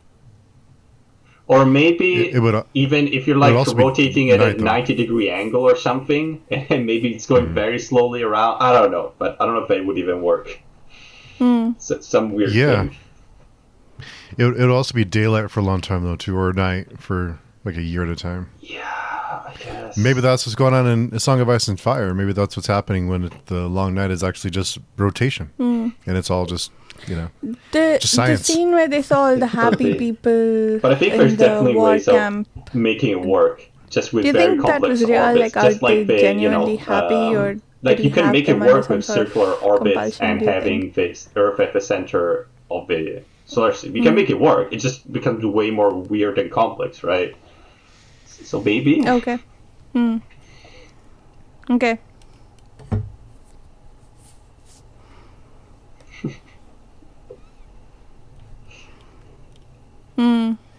Or maybe it would, even if you're, like, rotating at a 90-degree angle or something, and maybe it's going very slowly around. I don't know, but I don't know if that would even work. So, some weird thing. It would also be daylight for a long time, though, too, or night for, like, a year at a time. Yeah, I guess. Maybe that's what's going on in A Song of Ice and Fire. Maybe that's what's happening when the long night is actually just rotation. And it's all just... just science. The scene where they saw all the happy people, but I think there's definitely ways of making it work, just with very complex orbits. Like, just like the, genuinely happy, or like, you can make it work with circular orbits and having the Earth at the center of the solar system. You can make it work. It just becomes way more weird and complex, right? So maybe. Okay. Okay.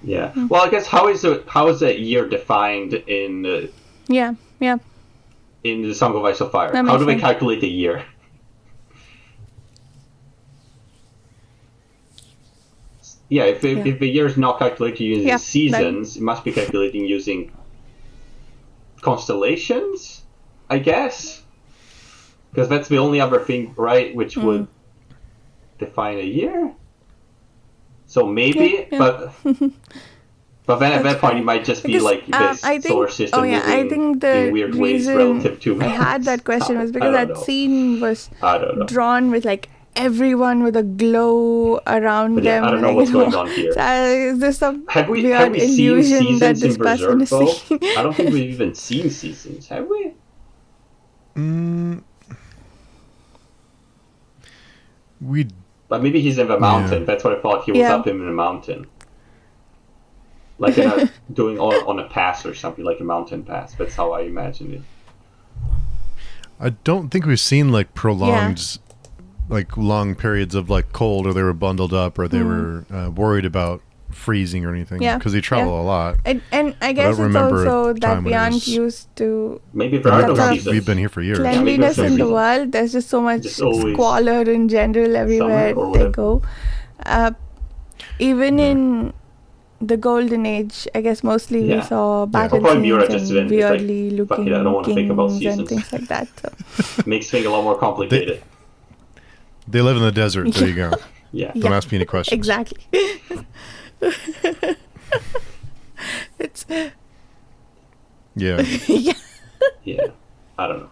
Yeah. Well, I guess how is a year defined in Yeah. in the Song of Ice and Fire? That How makes do they sense. calculate a year? Yeah, if the year is not calculated using seasons, it must be calculating using constellations, I guess. Because that's the only other thing, right, which would define a year. So maybe, but then at that point it might just be like this solar system moving I think the in weird ways reason relative to I had that question was because that scene was I don't know. drawn with like everyone with a glow around them. I don't know what's going on here. Is there some have we illusion seen that seasons this in person is Berserk, seeing? I don't think we've even seen seasons, have we? But maybe he's in the mountain. That's what I thought. He was up in the mountain. Like doing on a pass or something, like a mountain pass. That's how I imagined it. I don't think we've seen like prolonged, like long periods of like cold, or they were bundled up, or they were worried about freezing or anything. Because they travel a lot. And I guess it's also that we aren't used to. Maybe there are no seasons. We've been here for years. Cleanliness in the world. There's just so much squalor in general everywhere they go. Even in the golden age, I guess mostly we saw battle scenes and weirdly looking kings and things like that. So. Makes things a lot more complicated. They live in the desert. There you go. Don't ask me any questions. Exactly. It's yeah. I don't know.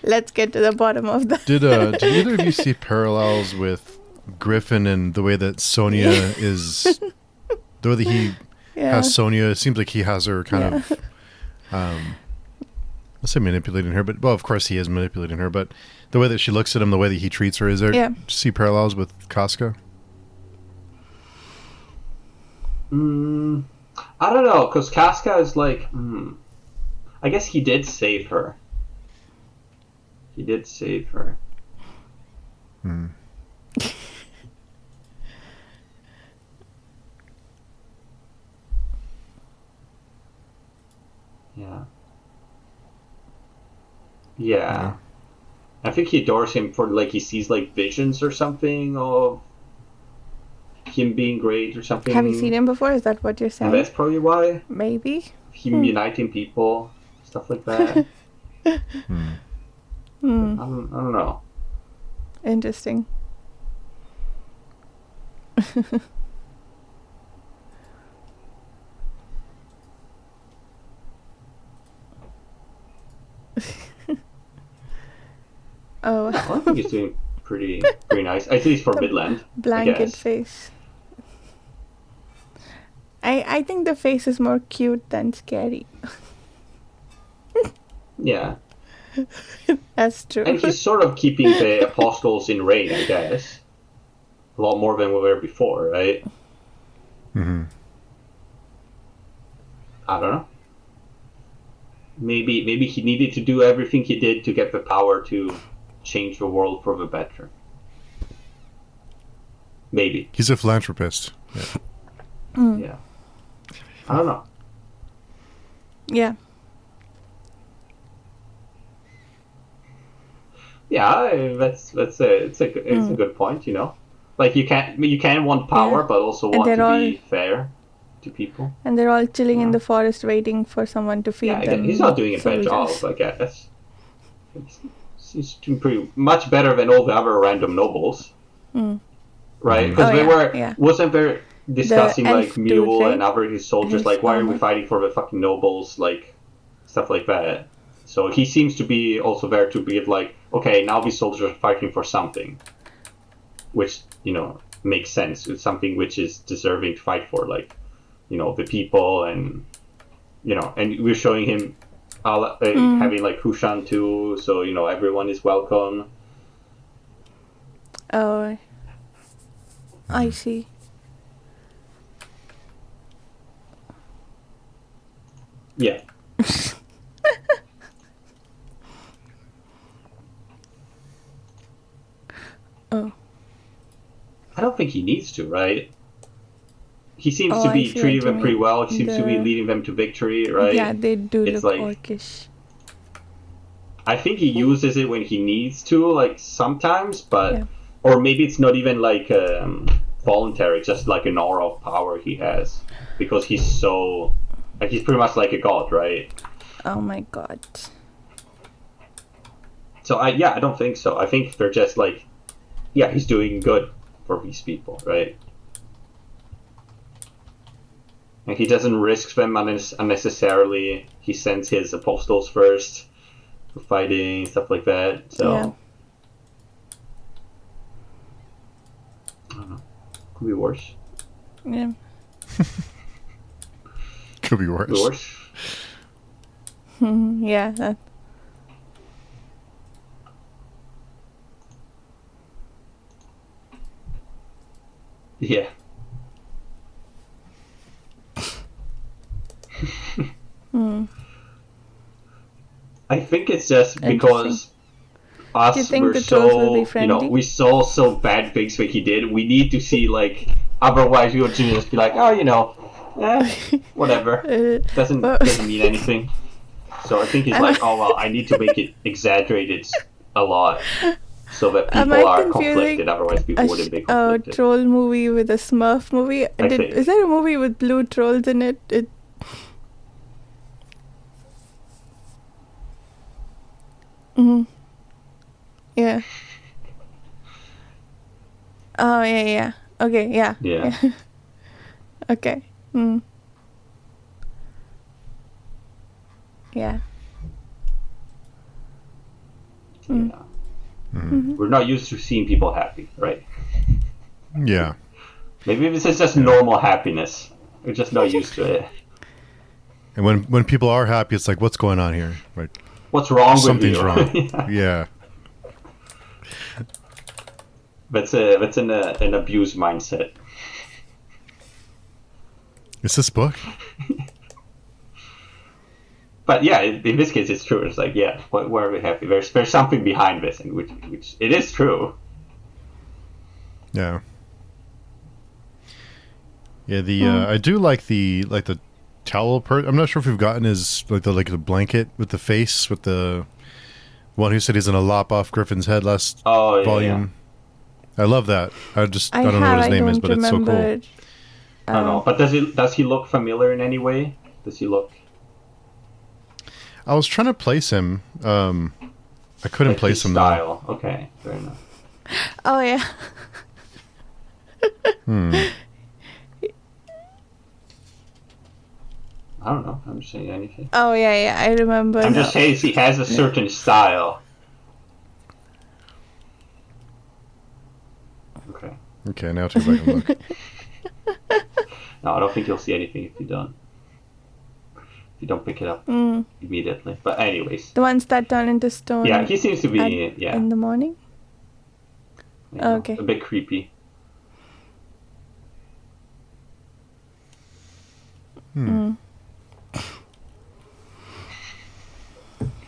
Let's get to the bottom of that. Did either of you see parallels with Griffin and the way that Sonya is, the way that he has Sonya? It seems like he has her kind of, let's say manipulating her, but well, of course he is manipulating her, but the way that she looks at him, the way that he treats her, is there, do you see parallels with Casca? I don't know, because Casca is like, I guess he did save her. Yeah. I think he adores him for like he sees like visions or something of him being great or something. Have you seen him before? Is that what you're saying? And that's probably why. Maybe. Him uniting people, stuff like that. I don't know. Interesting. I think he's doing pretty nice. At least for Midland. Blanket face. I think the face is more cute than scary. Yeah. That's true. And he's sort of keeping the apostles in reign, I guess. A lot more than we were before, right? Mm-hmm. I don't know. Maybe he needed to do everything he did to get the power to change the world for the better. Maybe. He's a philanthropist. Yeah. I don't know. Yeah. Yeah, it's a good point, you know. Like you can want power, but also want to be fair to people. And they're all chilling in the forest, waiting for someone to feed them. He's not doing a bad job, I guess. He's doing pretty much better than all the other random nobles, right? Because wasn't there discussing like Mule and other his soldiers, like why are we fighting for the fucking nobles, like stuff like that. So he seems to be also there to be like, okay, now these soldiers are fighting for something, which, you know, makes sense. It's something which is deserving to fight for, like, you know, the people, and, you know, and we're showing him having like Hushan too, so, you know, everyone is welcome. Oh, I see. Yeah. Oh. I don't think he needs to, right? he seems Oh, to I be see what treating you them pretty mean. well. He seems to be leading them to victory, right? Yeah, they do It's look like- orcish. I think he uses it when he needs to, like sometimes, but Yeah. or maybe it's not even like voluntary, just like an aura of power he has because he's so like he's pretty much like a god, right? Oh my god. So I don't think so. I think they're just like, yeah, he's doing good for these people, right? And he doesn't risk them unnecessarily. He sends his apostles first for fighting, stuff like that. So Yeah. I don't know. Could be worse. Yeah. Could be worse. Could be worse. Yeah. That. Yeah. I think it's just because us Do you think were the trolls will be so, you know, friendly? we saw so bad things what he did. We need to see, like, otherwise we would just be like, oh, you know, whatever. Doesn't mean anything. So I think he's like, oh, well, I need to make it exaggerated a lot so that Am people I are confusing conflicted. Otherwise people wouldn't be a conflicted. troll movie with a Smurf movie? I think. Is there a movie with blue trolls in it? Yeah. Oh, yeah. Okay, yeah. Yeah. Okay. Yeah. Yeah. We're not used to seeing people happy, right? Yeah. Maybe this is just normal happiness. We're just not used to it. And when people are happy, it's like, what's going on here? Right. What's wrong Something's with you? wrong. Yeah. That's an abused mindset. Is this book? But yeah, in this case, it's true. It's like, yeah, why are we happy? There's something behind this, and which it is true. Yeah. Yeah. I do like the towel part. I'm not sure if we've gotten his like the blanket with the face with the one who said he's gonna lop off Griffin's head last volume. I love that. I don't know what his name is, but it's so cool. I don't know. But does he look familiar in any way? Does he look? I was trying to place him. I couldn't Like place his him. Style. Okay, fair enough. Oh, yeah. I don't know. I'm just saying anything. Oh, yeah. I remember. I'm just saying he has a certain style. Okay. Okay, now take back a look. No, I don't think you'll see anything if you don't. If you don't pick it up immediately. But anyways. The ones that turn into stone. Yeah, he seems to be in the morning. Okay. A bit creepy.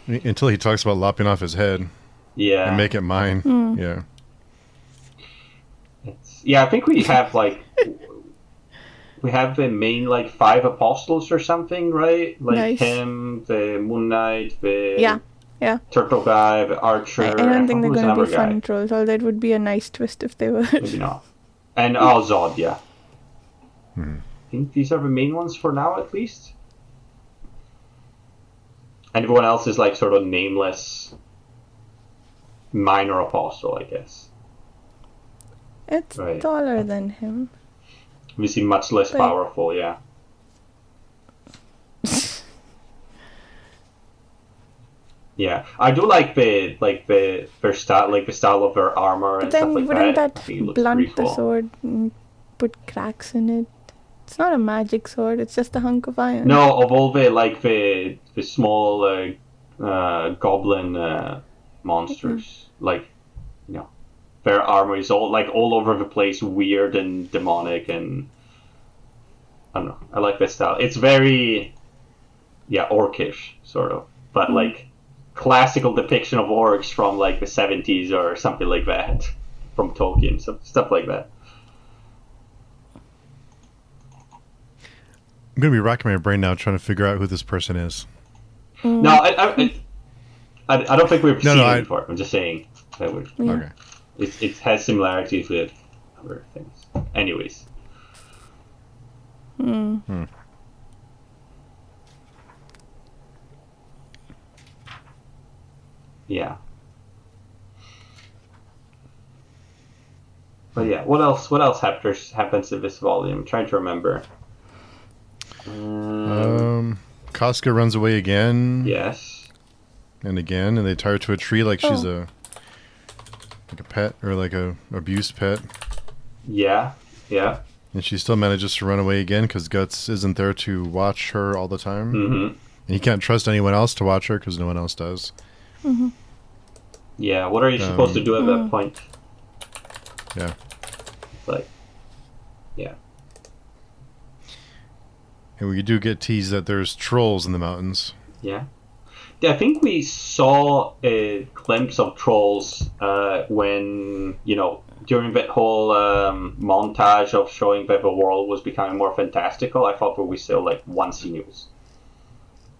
Until he talks about lopping off his head. Yeah. And make it mine. Yeah. Yeah, I think we have we have the main 5 apostles or something, right? Like nice. him, the Moon Knight, the Turtle guy, the Archer. I don't think they're going to be guy. fun trolls, although it would be a nice twist if they were. Maybe not. And Zod, yeah. I think these are the main ones for now, at least. And everyone else is sort of nameless minor apostle, I guess. It's right. taller than him. We seem much less powerful, yeah. Yeah, I do like the their style, the style of their armor and But stuff then like wouldn't that. that blunt the sword and put cracks in it? It's not a magic sword; it's just a hunk of iron. No, of all the small goblin monsters, their armor is all over the place, weird and demonic, and I don't know. I like that style. It's very orcish sort of, but classical depiction of orcs from the 70s or something like that from Tolkien, stuff like that. I'm going to be racking my brain now trying to figure out who this person is. No, I don't think we've seen I- it before. I'm just saying that Okay. it has similarities with other things. Anyways. Yeah. But yeah, what else happens in this volume? I'm trying to remember. Casca runs away again. Yes. And again, and they tie her to a tree like she's a pet or like a abused pet. Yeah. Yeah. And she still manages to run away again because Guts isn't there to watch her all the time. Mm-hmm. And he can't trust anyone else to watch her because no one else does. Mm-hmm. Yeah, what are you supposed to do at that point? Yeah. Like, yeah. And we do get teased that there's trolls in the mountains. Yeah. I think we saw a glimpse of trolls when, during that whole montage of showing that the world was becoming more fantastical. I thought that we saw like one scene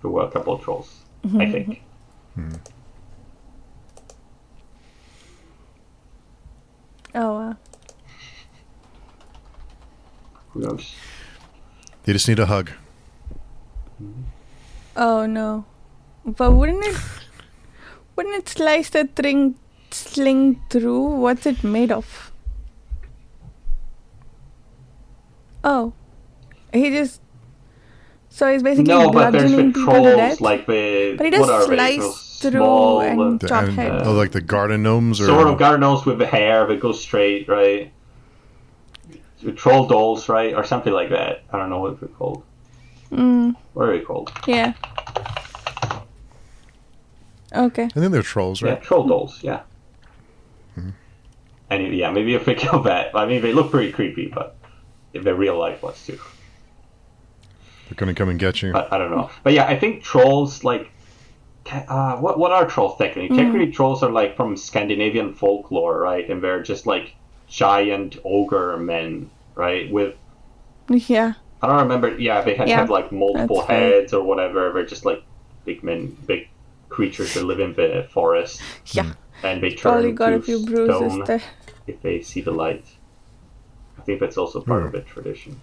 there were a couple of trolls, I think. Oh, wow. Who knows? They just need a hug. Oh, no. But wouldn't it slice the sling through? What's it made of? Oh. So he's basically No, but there's the bludgeoning people to trolls, death? like the... But he does what are they? slice Those through small, and chop heads. Like the garden gnomes? Or sort of garden gnomes with the hair that goes straight, right? The troll dolls, right? Or something like that. I don't know what they're called. What are they called? Yeah. Okay. I think they're trolls, Yeah, right? troll dolls, yeah. And yeah, maybe you think of that. I mean, they look pretty creepy, but if they're real life ones too. They're going to come and get you. But I don't know. But yeah, I think trolls, like... what are trolls technically? Technically, trolls are like from Scandinavian folklore, right? And they're just like giant ogre men, right? With... Yeah. I don't remember. Yeah, they have like multiple that's right. heads or whatever. They're just like big men, big creatures that live in the forest. Yeah. And they Probably turn got to a few bruises stone there. if they see the light. I think that's also part of the tradition.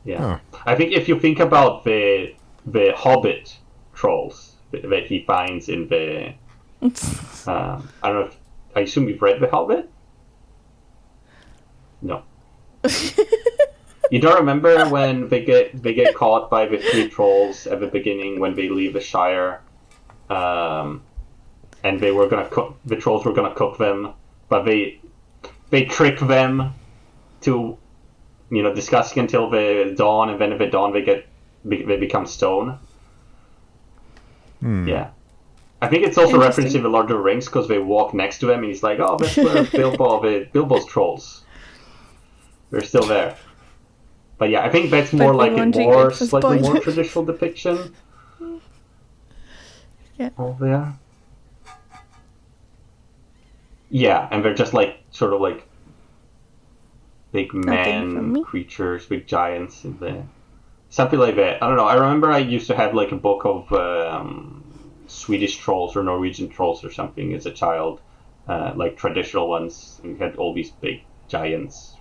Yeah. I think if you think about the Hobbit trolls that he finds in the... I don't know if... I assume you've read the Hobbit? No. You don't remember when they get caught by the three trolls at the beginning when they leave the Shire, and they were gonna cook. The trolls were gonna cook them, but they trick them to, discussing until the dawn, and then at the dawn they become stone. Yeah, I think it's also referencing the Lord of the Rings because they walk next to him, and he's like, "Oh, that's where Bilbo's trolls. They're still there." But yeah, I think that's more like a slightly more traditional depiction. Yeah. Oh, yeah. Yeah, and they're just like sort of like big man creatures, big giants, something like that. I don't know. I remember I used to have like a book of Swedish trolls or Norwegian trolls or something as a child, like traditional ones, and we had all these big giants.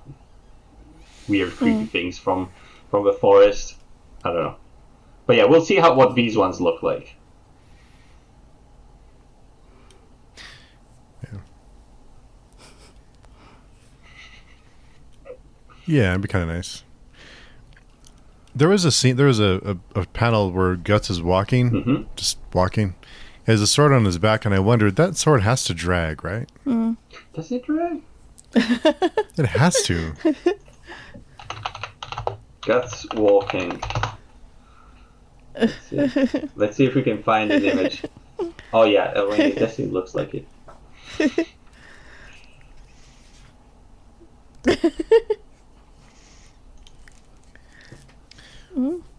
Weird, creepy things from the forest. I don't know, but yeah, we'll see what these ones look like. Yeah, it'd be kind of nice. There was a scene. There was a panel where Guts is walking, just walking. He has a sword on his back, and I wondered that sword has to drag, right? Does it drag? It has to. Guts walking. Let's see if we can find an image. Oh yeah, it definitely looks like it.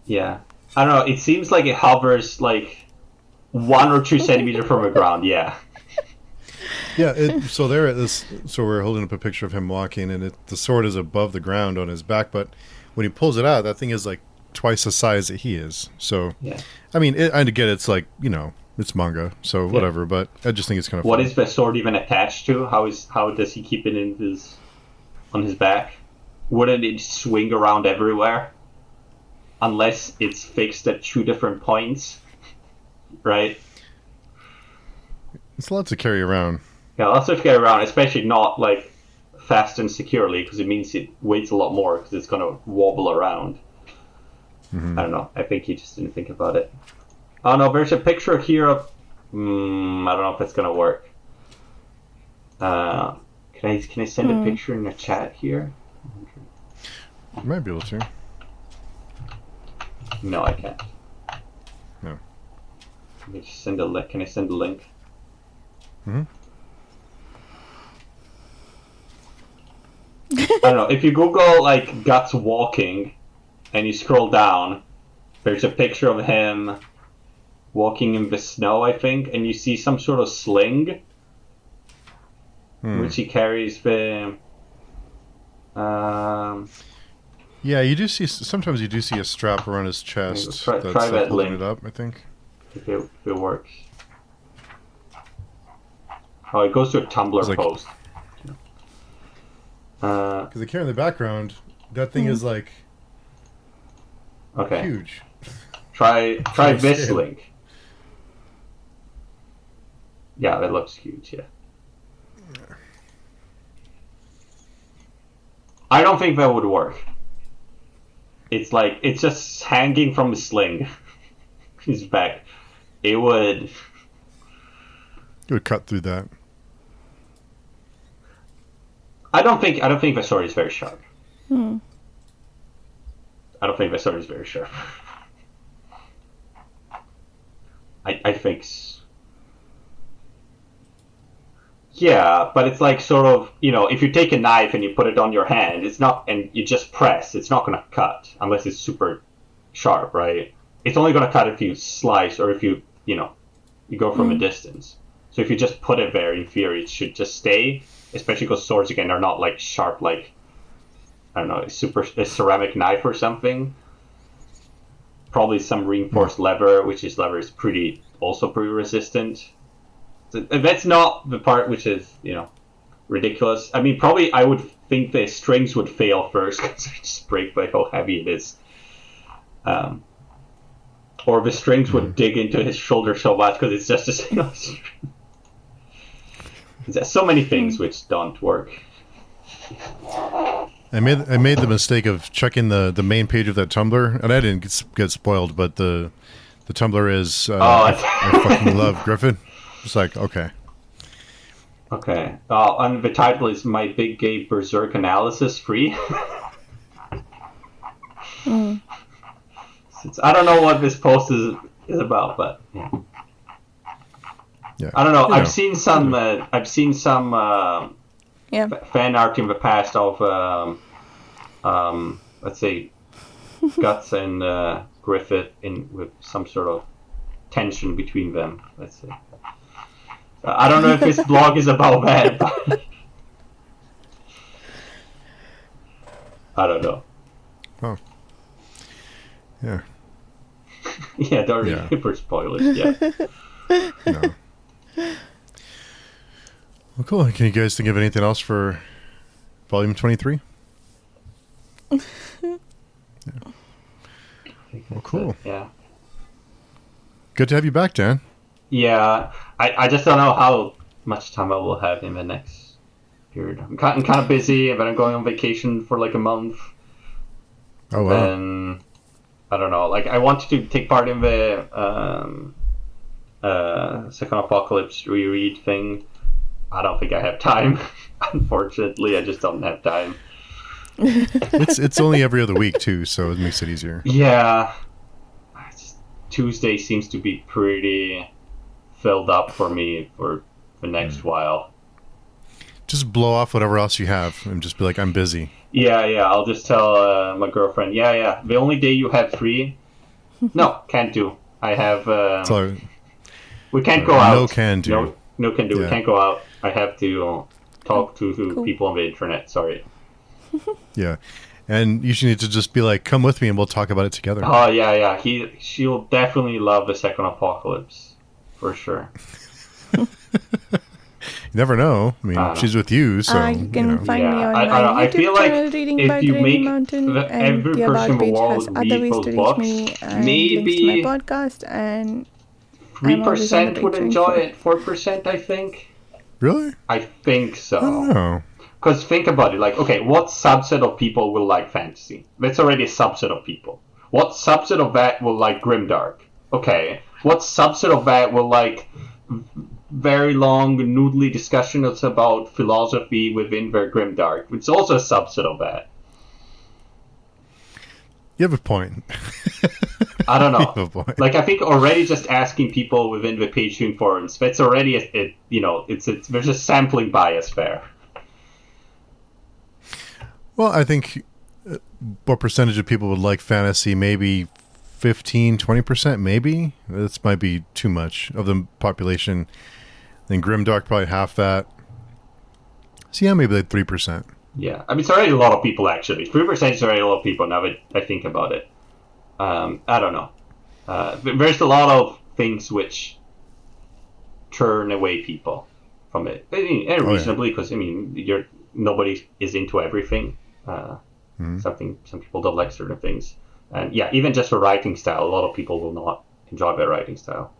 Yeah, I don't know. It seems like it hovers like 1 or 2 centimeters from the ground. Yeah. Yeah. So there it is. So we're holding up a picture of him walking, and the sword is above the ground on his back. But when he pulls it out, that thing is like twice the size that he is. So, Yeah. I mean, I get it's like, it's manga, so whatever. But I just think it's kind of. What funny. is the sword even attached to? How does he keep it on his back? Wouldn't it swing around everywhere? Unless it's fixed at 2 different points, right? It's a lot to carry around. Yeah, lots of get around, especially not like fast and securely, because it means it weighs a lot more because it's going to wobble around. Mm-hmm. I don't know. I think he just didn't think about it. Oh no, there's a picture here of. I don't know if that's going to work. Can I send a picture in the chat here? You might be able to. No, I can't. No. Let me just send a link. Can I send a link? Mm-hmm. I don't know. If you Google like Guts walking, and you scroll down, there's a picture of him walking in the snow, I think, and you see some sort of sling, which he carries the. Yeah, you do see. Sometimes you do see a strap around his chest Try that's that holding link. it up. I think. If it works. Oh, it goes to a Tumblr like- post. Because the camera in the background, that thing is like Okay. huge. Try this scale. link. Yeah, that looks huge. Yeah. I don't think that would work. It's like it's just hanging from a sling. His back. It would. It would cut through that. I don't think the sword is very sharp. I don't think the sword is very sharp. I think. Yeah, but it's like sort of, if you take a knife and you put it on your hand, it's not, and you just press, it's not going to cut unless it's super sharp, right? It's only going to cut if you slice or if you go from a distance. So if you just put it there, in theory, it should just stay, especially because swords, again, are not like sharp, like, I don't know, a ceramic knife or something. Probably some reinforced leather, which is pretty resistant. So that's not the part which is, ridiculous. I mean, probably I would think the strings would fail first because they just break by how heavy it is. Or the strings would dig into his shoulder so much because it's just a single string. There's so many things which don't work. I made the mistake of checking the main page of that Tumblr, and I didn't get spoiled, but the Tumblr is I fucking love Griffith. It's like, okay. Okay. And the title is My Big Gay Berserk Analysis Free. I don't know what this post is about, but yeah. Yeah. I don't know. I've seen some fan art in the past of let's say Guts and Griffith with some sort of tension between them. Let's say. I don't know if this blog is about that, but I don't know. Oh. Yeah. Yeah, don't read for spoilers. Yeah. No. Well, cool. Can you guys think of anything else for volume 23? Yeah. Well, cool. Yeah. Good to have you back, Dan. Yeah, I just don't know how much time I will have in the next period. I'm kind of busy, but I'm going on vacation for like a month. Oh, wow. And I don't know. Like, I wanted to take part in the Second Apocalypse reread thing. I don't think I have time. Unfortunately, I just don't have time. It's only every other week, too, so it makes it easier. Yeah. Tuesday seems to be pretty filled up for me for the next while. Just blow off whatever else you have and just be like, I'm busy. Yeah, I'll just tell my girlfriend, the only day you have free? No, can't do. I have... we can't go out. No can do. No can do. Yeah. We can't go out. I have to talk to people on the internet. Sorry. Yeah. And you should need to just be like, come with me and we'll talk about it together. Oh, yeah. She'll definitely love the second apocalypse. For sure. You never know. I mean, she's with you, so... you can find me on my I YouTube feel like channel, Reading if by you Granny make Mountain, and every the person About in the page has world other read ways those to reach books, me, and maybe links to my podcast, and I'm always on the 3% would Patreon enjoy for it. 4%, I think. Really? I think so. I don't know. Because think about it, like, okay, what subset of people will like fantasy? That's already a subset of people. What subset of that will like grimdark? Okay. What subset of that will like very long, noodly discussions about philosophy within their grimdark? It's also a subset of that. You have a point. I don't You have a know. point. Like, I think already just asking people within the Patreon forums, that's already, there's a sampling bias there. Well, I think what percentage of people would like fantasy? Maybe 15, 20%, maybe? This might be too much of the population. Then grimdark, probably half that. So yeah, maybe like 3%. Yeah, I mean, it's already a lot of people, actually. 3% is already a lot of people, now that I think about it. I don't know. There's a lot of things which turn away people from it. I mean, and reasonably, because, nobody is into everything. Some people don't like certain things. And yeah, even just for writing style, a lot of people will not enjoy their writing style.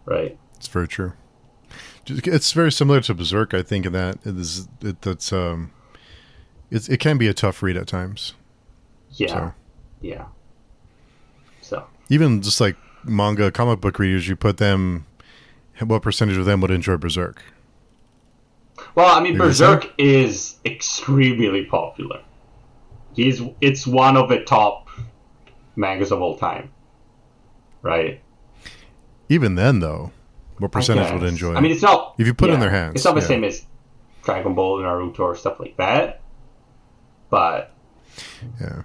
Right? It's very true. It's very similar to Berserk, I think, in that it can be a tough read at times. Yeah. Yeah. So even just like manga, comic book readers, you put them, what percentage of them would enjoy Berserk? Well, I mean, Berserk is extremely popular. It's one of the top mangas of all time, right? Even then, though, what percentage would enjoy it? I mean, it's not... If you put it in their hands. It's not the same as Dragon Ball, Naruto, or stuff like that, but... Yeah.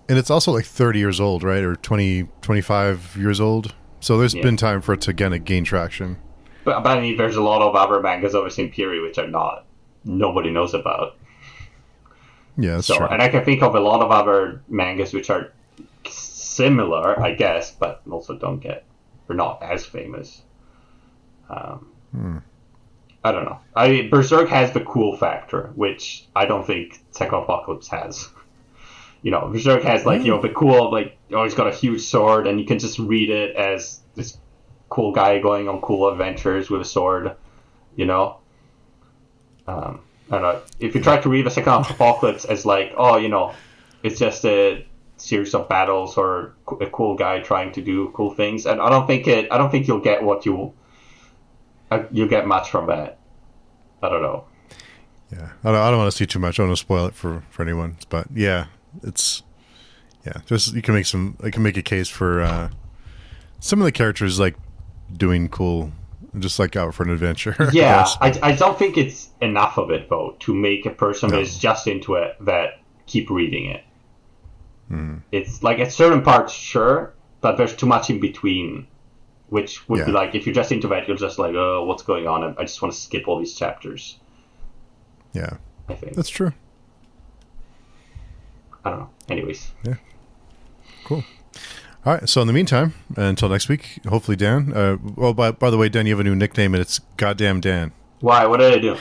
And it's also like 30 years old, right? Or 20, 25 years old. So there's been time for it to gain traction. But I mean, there's a lot of other mangas of the same period which nobody knows about. Yeah, that's true. And I can think of a lot of other mangas which are similar, I guess, but also they're not as famous. I don't know. Berserk has the cool factor, which I don't think Second Apocalypse has. Berserk has the cool, he's got a huge sword, and you can just read it as this cool guy going on cool adventures with a sword. I don't know. If you try to read the Second Apocalypse as it's just a series of battles or a cool guy trying to do cool things, and I don't think you'll get what you'll get much from that. I don't know. Yeah, I don't want to see too much. I don't want to spoil it for anyone, but yeah, just you can make a case for some of the characters doing cool, just out for an adventure. Yeah, I don't think it's enough of it though to make a person that is just into it that keep reading it. It's at certain parts, sure, but there's too much in between, which would be if you're just into that, you're just oh, what's going on? I just want to skip all these chapters. Yeah, I think that's true. I don't know. Anyways. Yeah. Cool. All right. So in the meantime, until next week, hopefully Dan. By the way, Dan, you have a new nickname, and it's Goddamn Dan. Why? What did I do?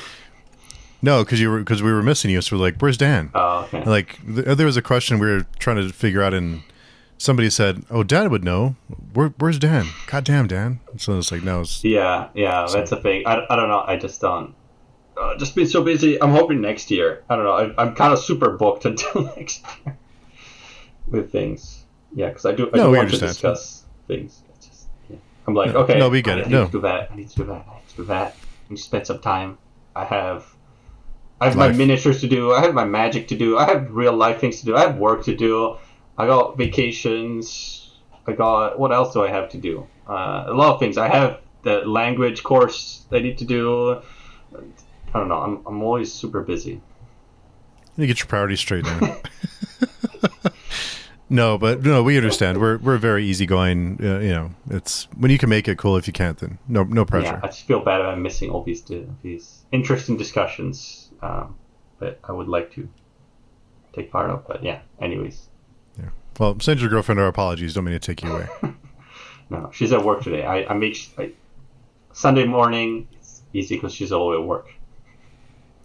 No, because we were missing you. So we're like, where's Dan? Oh, okay. And there was a question we were trying to figure out, and somebody said, "Oh, Dan would know. Where's Dan? Goddamn Dan." So it's no. Yeah. That's a thing. I don't know. I just don't. Just been so busy. I'm hoping next year. I don't know. I'm kind of super booked until next year with things. Yeah, because I do want to discuss things. It's just, I'm okay. No, we get it. I need to do that. I need to spend some time. I have my miniatures to do. I have my magic to do. I have real life things to do. I have work to do. I got vacations. What else do I have to do? A lot of things. I have the language course I need to do. I don't know. I'm always super busy. You get your priorities straight now. No, we understand. We're very easygoing. It's when you can make it cool. If you can't, then no pressure. Yeah, I just feel bad about missing all these interesting discussions. But I would like to take part of. But yeah, anyways. Yeah. Well, send your girlfriend our apologies. Don't mean to take you away. No, she's at work today. I make Sunday morning. It's easy because she's all at work.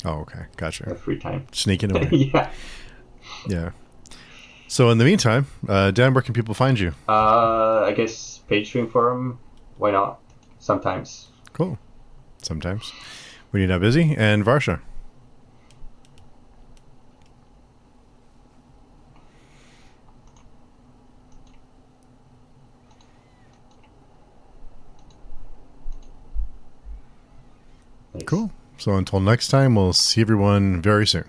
Oh, okay. Gotcha. At free time. Sneaking away. Yeah. Yeah. So in the meantime, Dan, where can people find you? I guess page stream forum. Why not? Sometimes. Cool. Sometimes. When you're not busy. And Varsha. Thanks. Cool. So until next time, we'll see everyone very soon.